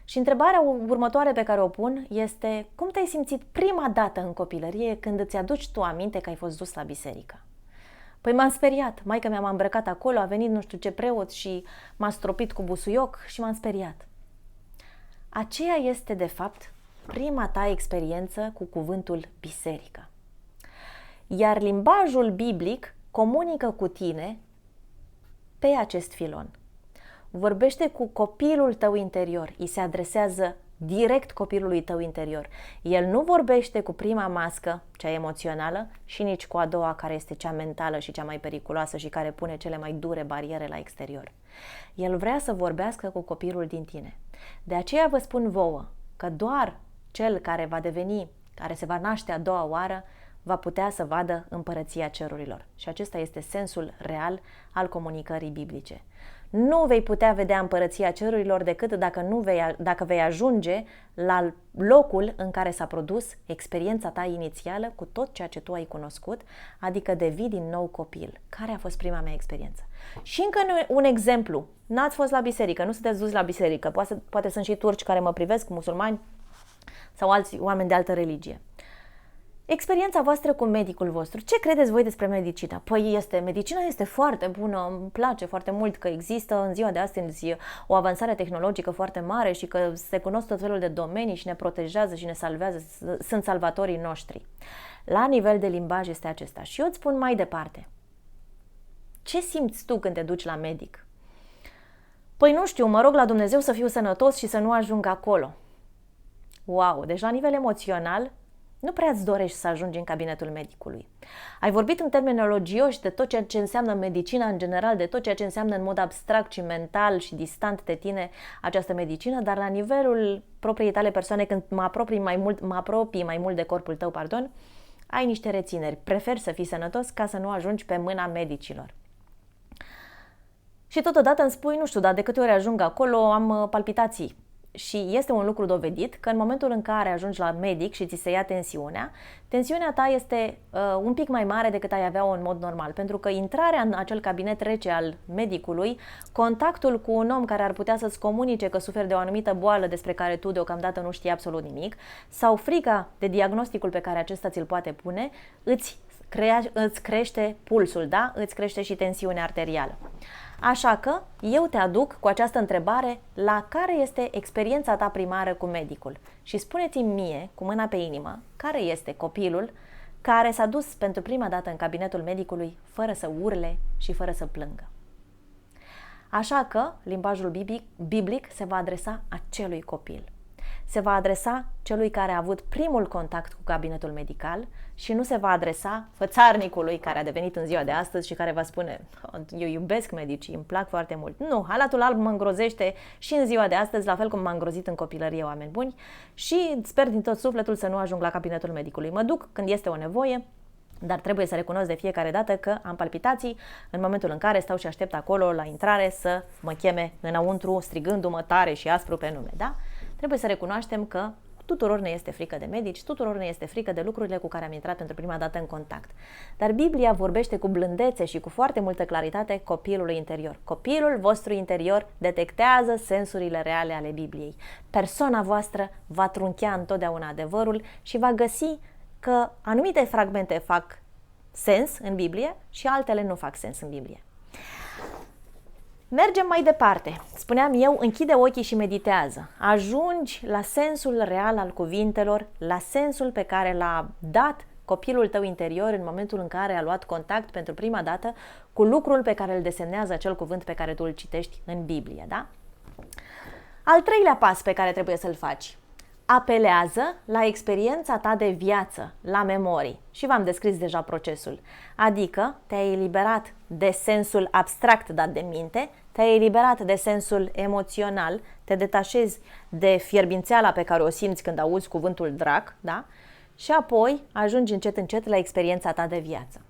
Și întrebarea următoare pe care o pun este, cum te-ai simțit prima dată în copilărie când îți aduci tu aminte că ai fost dus la biserică? Păi m-am speriat, maică mea m-a îmbrăcat acolo, a venit nu știu ce preot și m-a stropit cu busuioc și m-am speriat. Aceea este de fapt prima ta experiență cu cuvântul biserică. Iar limbajul biblic comunică cu tine pe acest filon. Vorbește cu copilul tău interior, îi se adresează direct copilului tău interior. El nu vorbește cu prima mască, cea emoțională, și nici cu a doua, care este cea mentală și cea mai periculoasă și care pune cele mai dure bariere la exterior. El vrea să vorbească cu copilul din tine. De aceea vă spun vouă că doar cel care se va naște a doua oară, va putea să vadă împărăția cerurilor. Și acesta este sensul real al comunicării biblice. Nu vei putea vedea împărăția cerurilor decât dacă vei ajunge la locul în care s-a produs experiența ta inițială cu tot ceea ce tu ai cunoscut, adică devii din nou copil. Care a fost prima mea experiență? Și încă un exemplu. N-ați fost la biserică, nu sunteți dus la biserică. Poate sunt și turci care mă privesc, musulmani sau alți oameni de altă religie. Experiența voastră cu medicul vostru. Ce credeți voi despre medicină? Păi medicina este foarte bună, îmi place foarte mult că există în ziua de astăzi o avansare tehnologică foarte mare și că se cunosc tot felul de domenii și ne protejează și ne salvează, sunt salvatorii noștri. La nivel de limbaj este acesta. Și eu îți spun mai departe. Ce simți tu când te duci la medic? Păi nu știu, mă rog la Dumnezeu să fiu sănătos și să nu ajung acolo. Wow, deci la nivel emoțional nu prea îți dorești să ajungi în cabinetul medicului. Ai vorbit în termeni elogioși de tot ceea ce înseamnă medicina în general, de tot ceea ce înseamnă în mod abstract și mental și distant de tine această medicină, dar la nivelul propriei tale persoane, când mă apropii mai mult de corpul tău, ai niște rețineri. Preferi să fii sănătos ca să nu ajungi pe mâna medicilor. Și totodată îmi spui, nu știu, dar de câte ori ajung acolo am palpitații. Și este un lucru dovedit că în momentul în care ajungi la medic și ți se ia tensiunea ta este un pic mai mare decât ai avea-o în mod normal. Pentru că intrarea în acel cabinet rece al medicului, contactul cu un om care ar putea să-ți comunice că suferi de o anumită boală despre care tu deocamdată nu știi absolut nimic, sau frica de diagnosticul pe care acesta ți-l poate pune, îți crește pulsul, da? Îți crește și tensiunea arterială. Așa că eu te aduc cu această întrebare la care este experiența ta primară cu medicul și spuneți-mi mie, cu mâna pe inimă, care este copilul care s-a dus pentru prima dată în cabinetul medicului fără să urle și fără să plângă. Așa că limbajul biblic se va adresa acelui copil. Se va adresa celui care a avut primul contact cu cabinetul medical și nu se va adresa fățarnicului care a devenit în ziua de astăzi și care va spune, eu iubesc medicii, îmi plac foarte mult. Nu, halatul alb mă îngrozește și în ziua de astăzi, la fel cum m-a îngrozit în copilărie, oameni buni, și sper din tot sufletul să nu ajung la cabinetul medicului. Mă duc când este o nevoie, dar trebuie să recunosc de fiecare dată că am palpitații în momentul în care stau și aștept acolo la intrare să mă cheme înăuntru, strigându-mă tare și aspru pe nume, da? Trebuie să recunoaștem că tuturor ne este frică de medici, tuturor ne este frică de lucrurile cu care am intrat pentru prima dată în contact. Dar Biblia vorbește cu blândețe și cu foarte multă claritate copilului interior. Copilul vostru interior detectează sensurile reale ale Bibliei. Persoana voastră va trunchea întotdeauna adevărul și va găsi că anumite fragmente fac sens în Biblie și altele nu fac sens în Biblie. Mergem mai departe. Spuneam eu, închide ochii și meditează. Ajungi la sensul real al cuvintelor, la sensul pe care l-a dat copilul tău interior în momentul în care a luat contact pentru prima dată cu lucrul pe care îl desemnează acel cuvânt pe care tu îl citești în Biblie, da? Al treilea pas pe care trebuie să-l faci. Apelează la experiența ta de viață, la memorii. Și v-am descris deja procesul. Adică te-ai eliberat de sensul abstract dat de minte, te-ai eliberat de sensul emoțional, te detașezi de fierbințeala pe care o simți când auzi cuvântul drac, da? Și apoi ajungi încet încet la experiența ta de viață.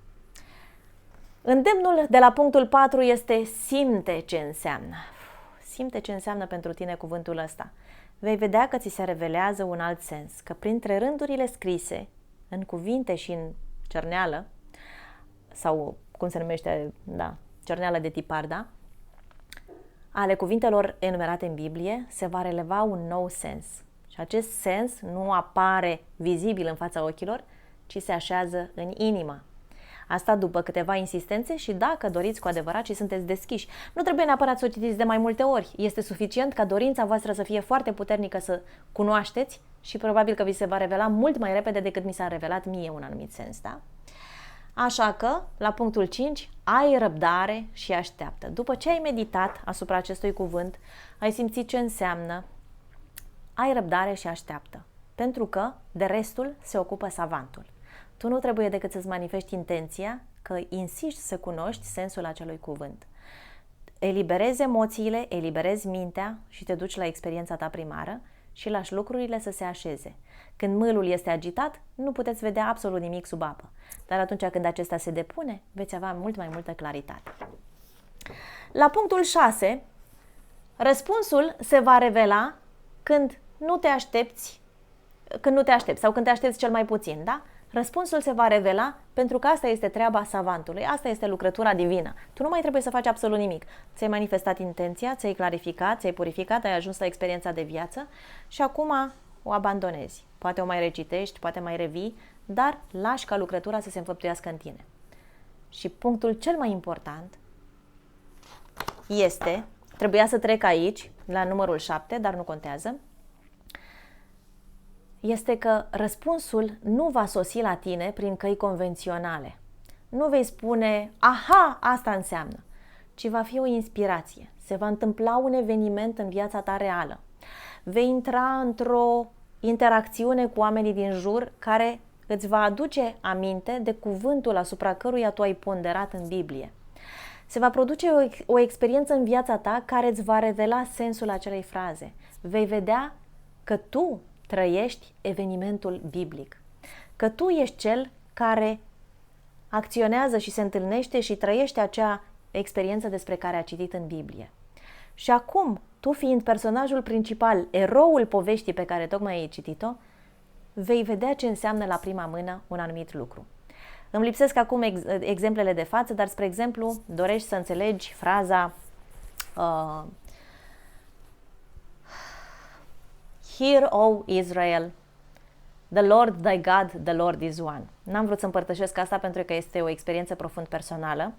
Îndemnul de la punctul 4 este simte ce înseamnă. Simte ce înseamnă pentru tine cuvântul ăsta. Vei vedea că ți se revelează un alt sens, că printre rândurile scrise, în cuvinte și în cerneală, sau cum se numește, da, cerneală de tipar, da, ale cuvintelor enumerate în Biblie, se va releva un nou sens. Și acest sens nu apare vizibil în fața ochilor, ci se așează în inimă. Asta după câteva insistențe și dacă doriți cu adevărat și sunteți deschiși. Nu trebuie neapărat să o citiți de mai multe ori. Este suficient ca dorința voastră să fie foarte puternică să cunoașteți și probabil că vi se va revela mult mai repede decât mi s-a revelat mie un anumit sens, da? Așa că, la punctul 5, ai răbdare și așteaptă. După ce ai meditat asupra acestui cuvânt, ai simțit ce înseamnă, ai răbdare și așteaptă. Pentru că de restul se ocupă savantul. Tu nu trebuie decât să-ți manifesti intenția că insiști să cunoști sensul acelui cuvânt. Eliberezi emoțiile, eliberezi mintea și te duci la experiența ta primară și lași lucrurile să se așeze. Când mâlul este agitat, nu puteți vedea absolut nimic sub apă. Dar atunci când acesta se depune, veți avea mult mai multă claritate. La punctul 6, răspunsul se va revela când nu te aștepți sau când te aștepți cel mai puțin, da? Răspunsul se va revela pentru că asta este treaba savantului, asta este lucrătura divină. Tu nu mai trebuie să faci absolut nimic. Ți-ai manifestat intenția, ți-ai clarificat, ți-ai purificat, ai ajuns la experiența de viață și acum o abandonezi. Poate o mai recitești, poate mai revii, dar lași ca lucrătura să se înfăptuiască în tine. Și punctul cel mai important este, trebuia să trec aici, la numărul 7, dar nu contează, este că răspunsul nu va sosi la tine prin căi convenționale. Nu vei spune, aha, asta înseamnă, ci va fi o inspirație. Se va întâmpla un eveniment în viața ta reală. Vei intra într-o interacțiune cu oamenii din jur care îți va aduce aminte de cuvântul asupra căruia tu ai ponderat în Biblie. Se va produce o experiență în viața ta care îți va revela sensul acelei fraze. Vei vedea că tu trăiești evenimentul biblic, că tu ești cel care acționează și se întâlnește și trăiește acea experiență despre care a citit în Biblie. Și acum, tu fiind personajul principal, eroul poveștii pe care tocmai ai citit-o, vei vedea ce înseamnă la prima mână un anumit lucru. Îmi lipsesc acum exemplele de față, dar, spre exemplu, dorești să înțelegi fraza Hear, O Israel, the Lord thy God, the Lord is one. N-am vrut să împărtășesc asta pentru că este o experiență profund personală.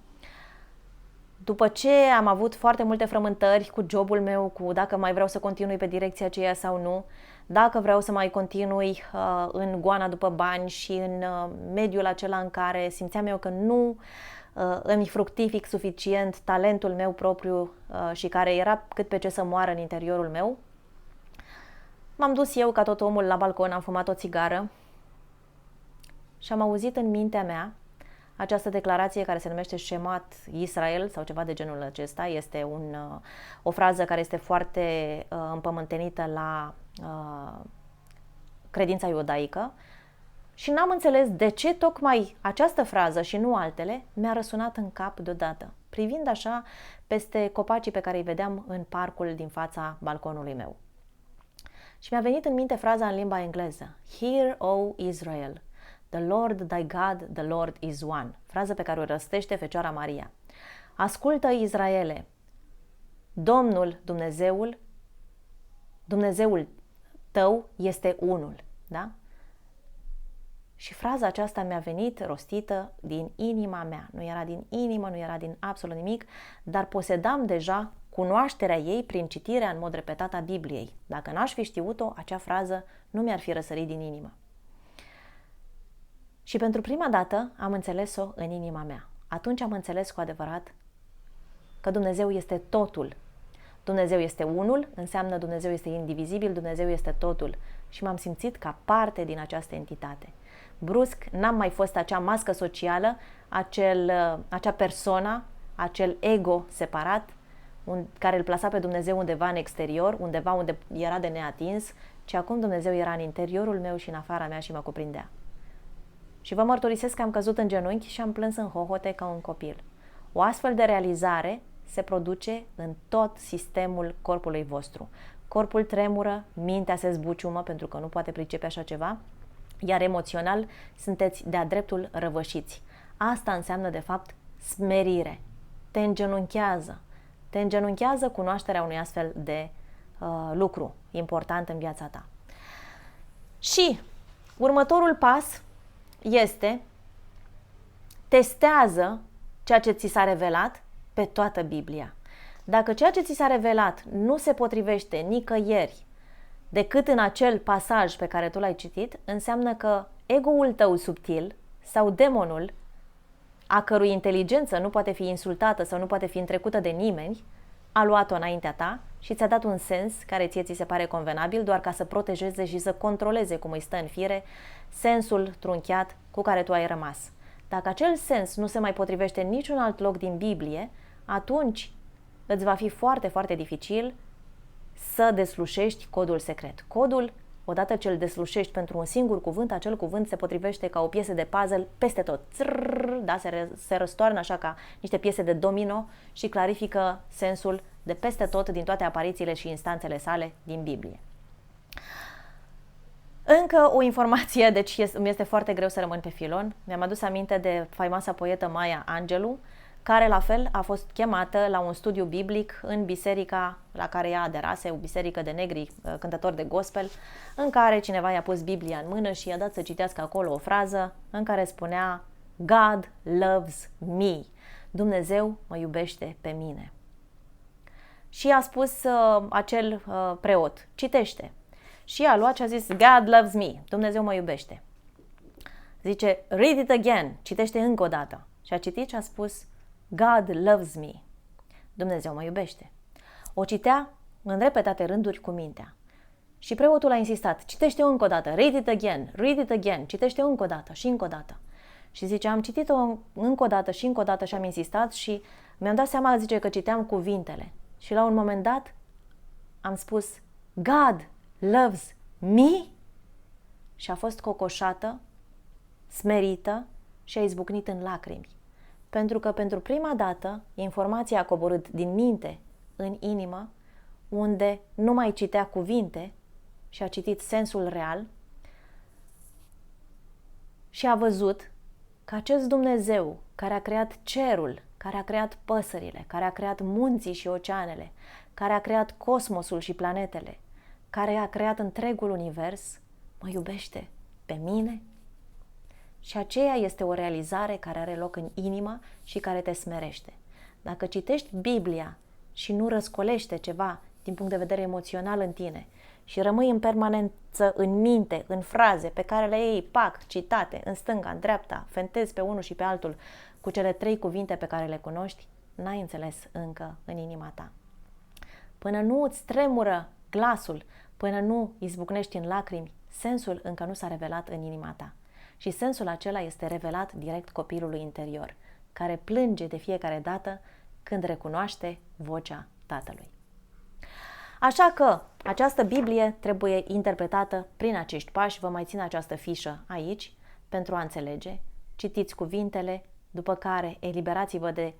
După ce am avut foarte multe frământări cu jobul meu, cu dacă mai vreau să continui pe direcția aceea sau nu, dacă vreau să mai continui în goana după bani și în mediul acela în care simțeam eu că nu îmi fructific suficient talentul meu propriu și care era cât pe ce să moară în interiorul meu, m-am dus eu ca tot omul la balcon, am fumat o țigară și am auzit în mintea mea această declarație care se numește Shemat Israel sau ceva de genul acesta. Este o frază care este foarte împământenită la credința iudaică și n-am înțeles de ce tocmai această frază și nu altele mi-a răsunat în cap deodată, privind așa peste copacii pe care îi vedeam în parcul din fața balconului meu. Și mi-a venit în minte fraza în limba engleză, Hear, O Israel, the Lord thy God, the Lord is one. Frază pe care o răstește Fecioara Maria. Ascultă, Israele, Domnul Dumnezeul tău este unul. Da? Și fraza aceasta mi-a venit rostită din inima mea. Nu era din inimă, nu era din absolut nimic, dar posedam deja cunoașterea ei prin citirea în mod repetat a Bibliei. Dacă n-aș fi știut-o, acea frază nu mi-ar fi răsărit din inimă. Și pentru prima dată am înțeles-o în inima mea. Atunci am înțeles cu adevărat că Dumnezeu este totul. Dumnezeu este unul, înseamnă Dumnezeu este indivizibil, Dumnezeu este totul. Și m-am simțit ca parte din această entitate. Brusc, n-am mai fost acea mască socială, acea persoană, acel ego separat, care îl plasa pe Dumnezeu undeva în exterior, undeva unde era de neatins, ci acum Dumnezeu era în interiorul meu și în afara mea și mă cuprindea. Și vă mărturisesc că am căzut în genunchi și am plâns în hohote ca un copil. O astfel de realizare se produce în tot sistemul corpului vostru. Corpul tremură, mintea se zbuciumă pentru că nu poate pricepe așa ceva, iar emoțional sunteți de-a dreptul răvășiți. Asta înseamnă de fapt smerire. Te îngenunchează cunoașterea unui astfel de lucru important în viața ta. Și următorul pas este: testează ceea ce ți s-a revelat pe toată Biblia. Dacă ceea ce ți s-a revelat nu se potrivește nicăieri decât în acel pasaj pe care tu l-ai citit, înseamnă că ego-ul tău subtil sau demonul, a cărui inteligență nu poate fi insultată sau nu poate fi întrecută de nimeni, a luat-o înaintea ta și ți-a dat un sens care ție ți se pare convenabil doar ca să protejeze și să controleze cum îi stă în fire sensul trunchiat cu care tu ai rămas. Dacă acel sens nu se mai potrivește în niciun alt loc din Biblie, atunci îți va fi foarte, foarte dificil să deslușești codul secret. Codul, odată ce îl deslușești pentru un singur cuvânt, acel cuvânt se potrivește ca o piesă de puzzle peste tot. Da, se răstoarnă așa ca niște piese de domino și clarifică sensul de peste tot din toate aparițiile și instanțele sale din Biblie. Încă o informație, deci îmi este foarte greu să rămân pe filon. Mi-am adus aminte de faimoasa poetă Maya Angelou, care la fel a fost chemată la un studiu biblic în biserica la care ea aderase, o biserică de negri cântători de gospel, în care cineva i-a pus Biblia în mână și i-a dat să citească acolo o frază în care spunea God loves me. Dumnezeu mă iubește pe mine. Și a spus acel preot, citește. Și a luat și a zis God loves me, Dumnezeu mă iubește. Zice, read it again, citește încă o dată. Și a citit și a spus God loves me, Dumnezeu mă iubește. O citea în repetate rânduri cu mintea. Și preotul a insistat, citește încă o dată, read it again, citește încă o dată și încă o dată. Și zice, am citit-o încă o dată și încă o dată și am insistat și mi-am dat seama, zice, că citeam cuvintele. Și la un moment dat am spus, God loves me? Și a fost cocoșată, smerită și a izbucnit în lacrimi. Pentru că pentru prima dată informația a coborât din minte în inimă, unde nu mai citea cuvinte și a citit sensul real și a văzut că acest Dumnezeu care a creat cerul, care a creat păsările, care a creat munții și oceanele, care a creat cosmosul și planetele, care a creat întregul univers, mă iubește pe mine. Și aceea este o realizare care are loc în inimă și care te smerește. Dacă citești Biblia și nu răscolește ceva din punct de vedere emoțional în tine și rămâi în permanență în minte, în fraze pe care le iei, pac, citate, în stânga, în dreapta, fentezi pe unul și pe altul cu cele 3 cuvinte pe care le cunoști, n-ai înțeles încă în inima ta. Până nu îți tremură glasul, până nu izbucnești în lacrimi, sensul încă nu s-a revelat în inima ta. Și sensul acela este revelat direct copilului interior, care plânge de fiecare dată când recunoaște vocea Tatălui. Așa că această Biblie trebuie interpretată prin acești pași. Vă mai țin această fișă aici pentru a înțelege. Citiți cuvintele, după care eliberați-vă de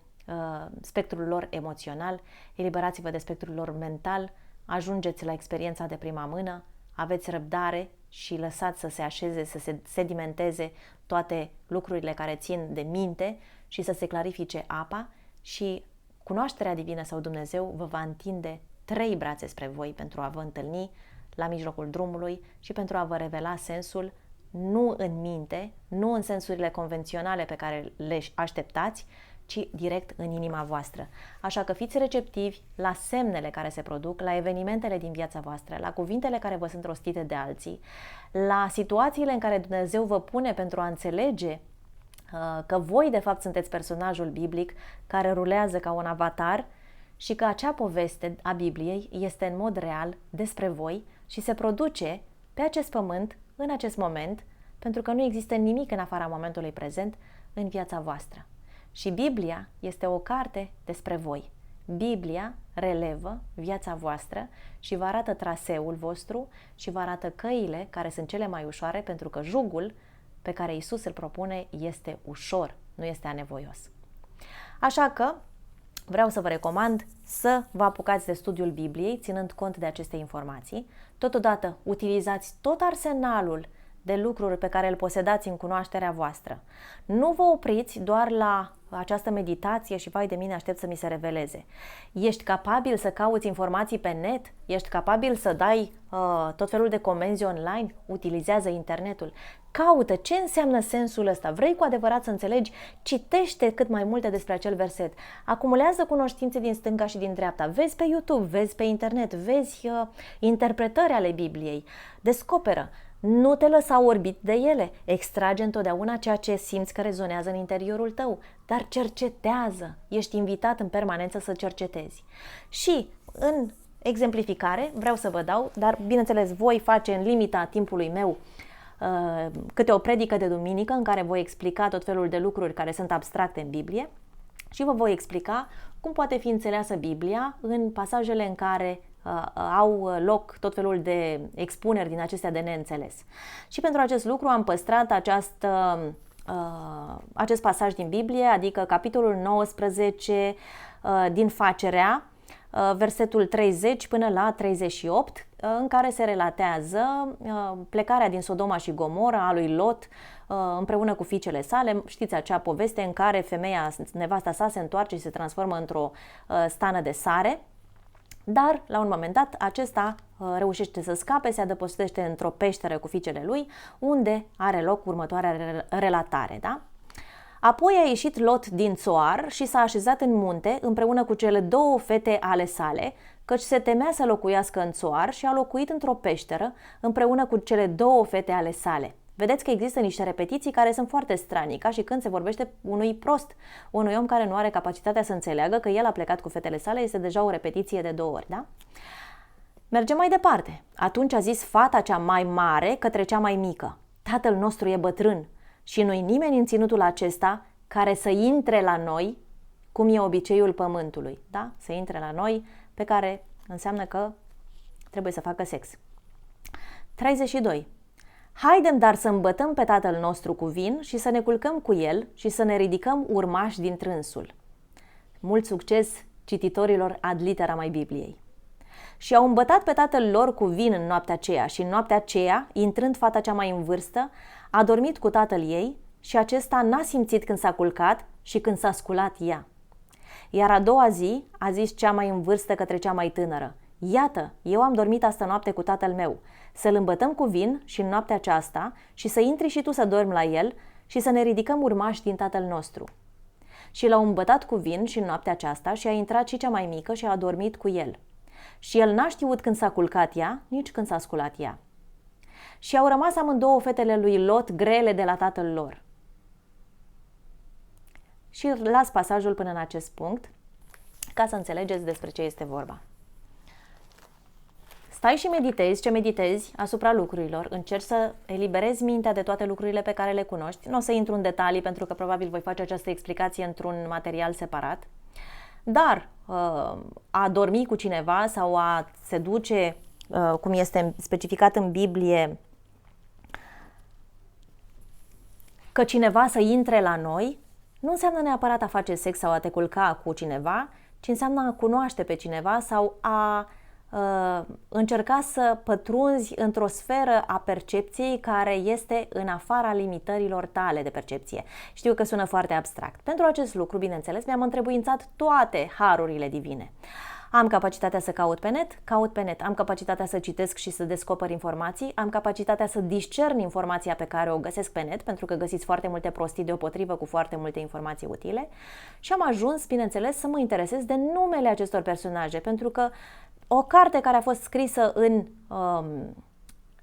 spectrul lor emoțional, eliberați-vă de spectrul lor mental, ajungeți la experiența de prima mână, aveți răbdare și lăsați să se așeze, să se sedimenteze toate lucrurile care țin de minte și să se clarifice apa și cunoașterea divină sau Dumnezeu vă va întinde 3 brațe spre voi pentru a vă întâlni la mijlocul drumului și pentru a vă revela sensul nu în minte, nu în sensurile convenționale pe care le așteptați, ci direct în inima voastră. Așa că fiți receptivi la semnele care se produc, la evenimentele din viața voastră, la cuvintele care vă sunt rostite de alții, la situațiile în care Dumnezeu vă pune pentru a înțelege că voi de fapt sunteți personajul biblic care rulează ca un avatar și că acea poveste a Bibliei este în mod real despre voi și se produce pe acest pământ, în acest moment, pentru că nu există nimic în afara momentului prezent în viața voastră. Și Biblia este o carte despre voi. Biblia relevă viața voastră și vă arată traseul vostru și vă arată căile care sunt cele mai ușoare, pentru că jugul pe care Iisus îl propune este ușor, nu este anevoios. Așa că vreau să vă recomand să vă apucați de studiul Bibliei, ținând cont de aceste informații. Totodată, utilizați tot arsenalul de lucruri pe care îl posedați în cunoașterea voastră. Nu vă opriți doar la această meditație și vai de mine, aștept să mi se reveleze. Ești capabil să cauți informații pe net? Ești capabil să dai tot felul de comenzi online? Utilizează internetul. Caută ce înseamnă sensul ăsta. Vrei cu adevărat să înțelegi? Citește cât mai multe despre acel verset. Acumulează cunoștințe din stânga și din dreapta. Vezi pe YouTube, vezi pe internet, vezi interpretări ale Bibliei. Descoperă. Nu te lăsa orbit de ele, extrage întotdeauna ceea ce simți că rezonează în interiorul tău, dar cercetează, ești invitat în permanență să cercetezi. Și în exemplificare vreau să vă dau, dar bineînțeles voi face în limita timpului meu câte o predică de duminică în care voi explica tot felul de lucruri care sunt abstracte în Biblie și vă voi explica cum poate fi înțeleasă Biblia în pasajele în care au loc tot felul de expuneri din acestea de neînțeles. Și pentru acest lucru am păstrat acest pasaj din Biblie, adică capitolul 19 din Facerea, versetul 30 până la 38, în care se relatează plecarea din Sodoma și Gomora a lui Lot împreună cu fiicele sale. Știți acea poveste în care femeia, nevasta sa, se întoarce și se transformă într-o stană de sare. Dar, la un moment dat, acesta reușește să scape, se adăpostește într-o peșteră cu fiicele lui, unde are loc următoarea relatare, da? Apoi a ieșit Lot din Țoar și s-a așezat în munte împreună cu cele două fete ale sale, căci se temea să locuiască în Țoar și a locuit într-o peșteră împreună cu cele două fete ale sale. Vedeți că există niște repetiții care sunt foarte stranii, ca și când se vorbește unui prost, unui om care nu are capacitatea să înțeleagă că el a plecat cu fetele sale, este deja o repetiție de 2 ori, da? Mergem mai departe. Atunci a zis fata cea mai mare către cea mai mică: tatăl nostru e bătrân și nu-i nimeni în ținutul acesta care să intre la noi, cum e obiceiul pământului, da? Să intre la noi, pe care înseamnă că trebuie să facă sex. 32. Haidem dar să îmbătăm pe tatăl nostru cu vin și să ne culcăm cu el și să ne ridicăm urmași din trânsul. Mult succes cititorilor ad literam ai Bibliei. Și au îmbătat pe tatăl lor cu vin în noaptea aceea și în noaptea aceea, intrând fata cea mai în vârstă, a dormit cu tatăl ei și acesta n-a simțit când s-a culcat și când s-a sculat ea. Iar a doua zi a zis cea mai în vârstă către cea mai tânără: iată, eu am dormit astă noapte cu tatăl meu, să-l îmbătăm cu vin și în noaptea aceasta și să intri și tu să dormi la el și să ne ridicăm urmași din tatăl nostru. Și l-au îmbătat cu vin și în noaptea aceasta și a intrat și cea mai mică și a dormit cu el. Și el n-a știut când s-a culcat ea, nici când s-a sculat ea. Și au rămas amândouă fetele lui Lot grele de la tatăl lor. Și las pasajul până în acest punct, ca să înțelegeți despre ce este vorba. Stai și meditezi ce meditezi asupra lucrurilor, încerci să eliberezi mintea de toate lucrurile pe care le cunoști. Nu o să intru în detalii pentru că probabil voi face această explicație într-un material separat. Dar a dormi cu cineva sau a se duce, cum este specificat în Biblie, că cineva să intre la noi, nu înseamnă neapărat a face sex sau a te culca cu cineva, ci înseamnă a cunoaște pe cineva sau a încerca să pătrunzi într-o sferă a percepției care este în afara limitărilor tale de percepție. Știu că sună foarte abstract. Pentru acest lucru, bineînțeles, mi-am întrebuințat toate harurile divine. Am capacitatea să caut pe net, am capacitatea să citesc și să descoper informații, am capacitatea să discern informația pe care o găsesc pe net, pentru că găsiți foarte multe prostii deopotrivă cu foarte multe informații utile și am ajuns, bineînțeles, să mă interesez de numele acestor personaje, pentru că o carte care a fost scrisă în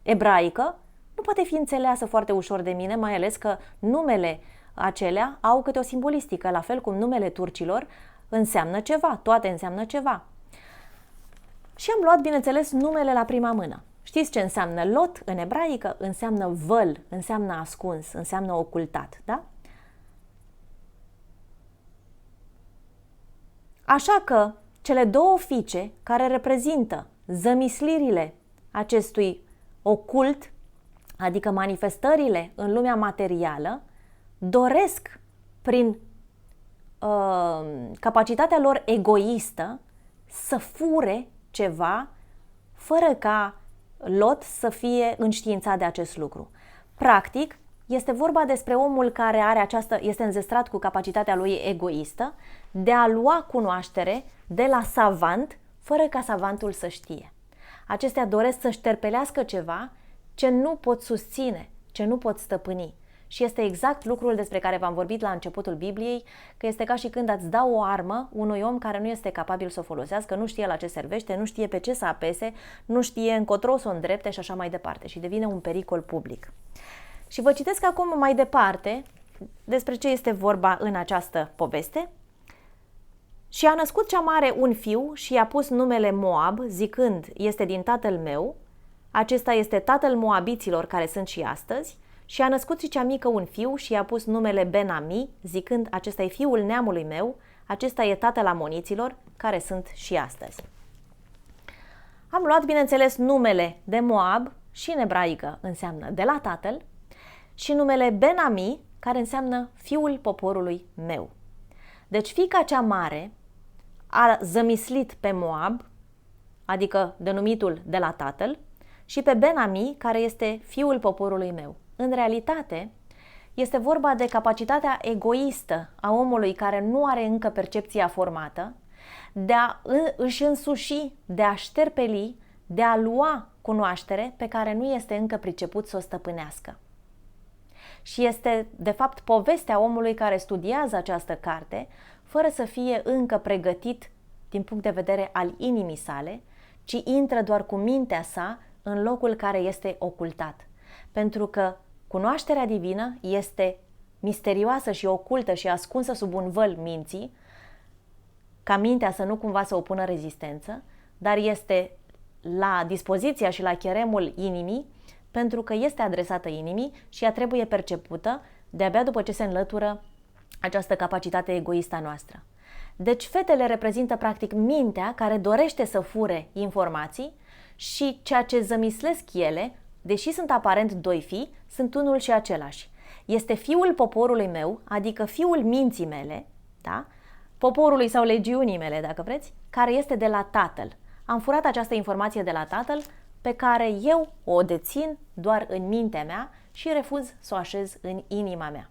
ebraică nu poate fi înțeleasă foarte ușor de mine, mai ales că numele acelea au câte o simbolistică, la fel cum numele turcilor înseamnă ceva, toate înseamnă ceva. Și am luat, bineînțeles, numele la prima mână. Știți ce înseamnă lot în ebraică? Înseamnă văl, înseamnă ascuns, înseamnă ocultat, da? Așa că cele două fiice care reprezintă zămislirile acestui ocult, adică manifestările în lumea materială, doresc prin capacitatea lor egoistă să fure ceva fără ca Lot să fie înștiințat de acest lucru. Practic, este vorba despre omul care este înzestrat cu capacitatea lui egoistă de a lua cunoaștere de la savant fără ca savantul să știe. Acestea doresc să șterpelească ceva ce nu pot susține, ce nu pot stăpâni. Și este exact lucrul despre care v-am vorbit la începutul Bibliei, că este ca și când ați da o armă unui om care nu este capabil să o folosească, nu știe la ce servește, nu știe pe ce să apese, nu știe încotro să o îndrepte și așa mai departe. Și devine un pericol public. Și vă citesc acum mai departe despre ce este vorba în această poveste. Și a născut cea mare un fiu și i-a pus numele Moab, zicând, este din tatăl meu, acesta este tatăl moabiților care sunt și astăzi, și a născut și cea mică un fiu și i-a pus numele Ben-Ami, zicând, acesta e fiul neamului meu, acesta e tatăl amoniților care sunt și astăzi. Am luat, bineînțeles, numele de Moab și în ebraică înseamnă de la tatăl și numele Ben-Ami, care înseamnă fiul poporului meu. Deci fiica cea mare a zămislit pe Moab, adică denumitul de la tatăl, și pe Ben-Ami, care este fiul poporului meu. În realitate, este vorba de capacitatea egoistă a omului care nu are încă percepția formată de a își însuși, de a șterpeli, de a lua cunoaștere pe care nu este încă priceput să o stăpânească. Și este, de fapt, povestea omului care studiază această carte fără să fie încă pregătit din punct de vedere al inimii sale, ci intră doar cu mintea sa în locul care este ocultat. Pentru că cunoașterea divină este misterioasă și ocultă și ascunsă sub un văl minții, ca mintea să nu cumva să opună rezistență, dar este la dispoziția și la cheremul inimii, pentru că este adresată inimii și ea trebuie percepută de-abia după ce se înlătură această capacitate egoistă a noastră. Deci fetele reprezintă practic mintea care dorește să fure informații și ceea ce zămislesc ele, deși sunt aparent doi fii, sunt unul și același. Este fiul poporului meu, adică fiul minții mele, da? Poporului sau legiunii mele, dacă vreți, care este de la tatăl. Am furat această informație de la tatăl pe care eu o dețin doar în mintea mea și refuz să o așez în inima mea.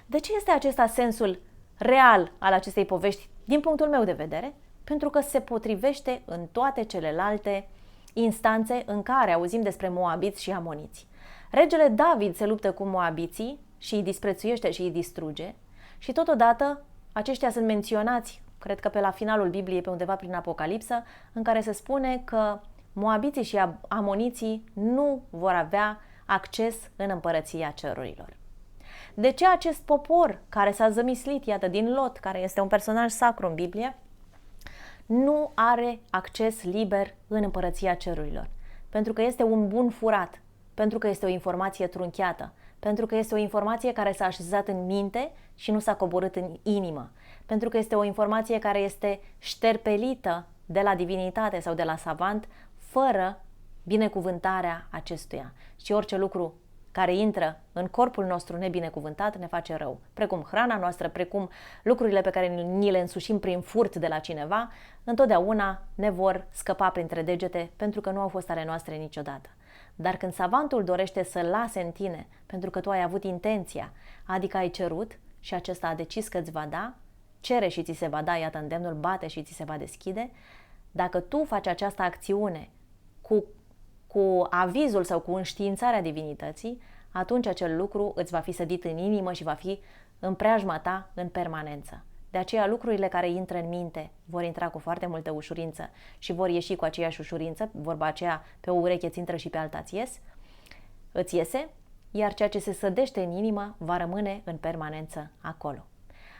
De ce este acesta sensul real al acestei povești din punctul meu de vedere? Pentru că se potrivește în toate celelalte instanțe în care auzim despre moabiți și amoniți. Regele David se luptă cu moabiții și îi disprețuiește și îi distruge și totodată aceștia sunt menționați, cred că pe la finalul Bibliei, pe undeva prin Apocalipsă, în care se spune că moabiții și amoniții nu vor avea acces în împărăția cerurilor. De ce acest popor care s-a zămislit, iată, din Lot, care este un personaj sacru în Biblie, nu are acces liber în împărăția cerurilor? Pentru că este un bun furat, pentru că este o informație trunchiată, pentru că este o informație care s-a așezat în minte și nu s-a coborât în inimă, pentru că este o informație care este șterpelită de la divinitate sau de la savant fără binecuvântarea acestuia. Și orice lucru care intră în corpul nostru nebinecuvântat ne face rău. Precum hrana noastră, precum lucrurile pe care ni le însușim prin furt de la cineva, întotdeauna ne vor scăpa printre degete pentru că nu au fost ale noastre niciodată. Dar când savantul dorește să lase în tine, pentru că tu ai avut intenția, adică ai cerut și acesta a decis că îți va da, cere și ți se va da, iată îndemnul, bate și ți se va deschide, Dacă tu faci această acțiune cu avizul sau cu înștiințarea divinității, atunci acel lucru îți va fi sădit în inimă și va fi în preajma ta în permanență. De aceea lucrurile care intră în minte vor intra cu foarte multă ușurință și vor ieși cu aceeași ușurință, vorba aceea, pe o ureche îți intră și pe alta îți iese, iar ceea ce se sădește în inimă va rămâne în permanență acolo.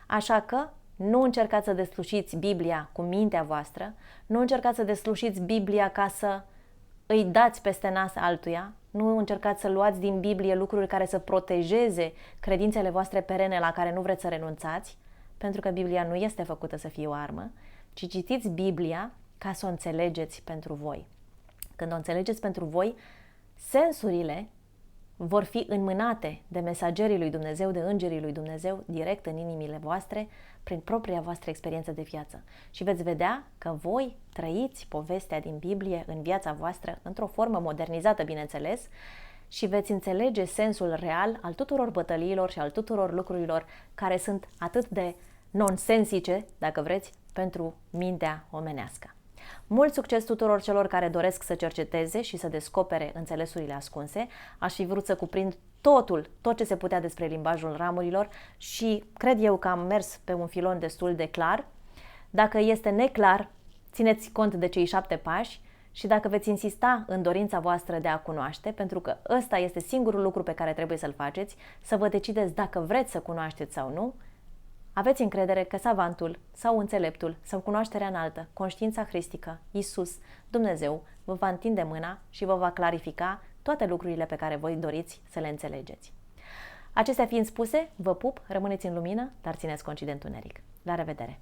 Așa că nu încercați să deslușiți Biblia cu mintea voastră, nu încercați să deslușiți Biblia ca să îi dați peste nas altuia, nu încercați să luați din Biblie lucruri care să protejeze credințele voastre perene la care nu vreți să renunțați, pentru că Biblia nu este făcută să fie o armă, ci citiți Biblia ca să o înțelegeți pentru voi. Când o înțelegeți pentru voi, sensurile vor fi înmânate de mesagerii lui Dumnezeu, de îngerii lui Dumnezeu, direct în inimile voastre, prin propria voastră experiență de viață. Și veți vedea că voi trăiți povestea din Biblie în viața voastră, într-o formă modernizată, bineînțeles, și veți înțelege sensul real al tuturor bătăliilor și al tuturor lucrurilor care sunt atât de nonsensice, dacă vreți, pentru mintea omenească. Mult succes tuturor celor care doresc să cerceteze și să descopere înțelesurile ascunse. Aș fi vrut să cuprind tot ce se putea despre limbajul ramurilor și cred eu că am mers pe un filon destul de clar. Dacă este neclar, țineți cont de cei 7 pași și dacă veți insista în dorința voastră de a cunoaște, pentru că ăsta este singurul lucru pe care trebuie să-l faceți, să vă decideți dacă vreți să cunoașteți sau nu, aveți încredere că savantul sau înțeleptul sau cunoașterea înaltă, conștiința hristică, Iisus, Dumnezeu, vă va întinde mâna și vă va clarifica toate lucrurile pe care voi doriți să le înțelegeți. Acestea fiind spuse, vă pup, rămâneți în lumină, dar țineți cont și de întuneric. La revedere!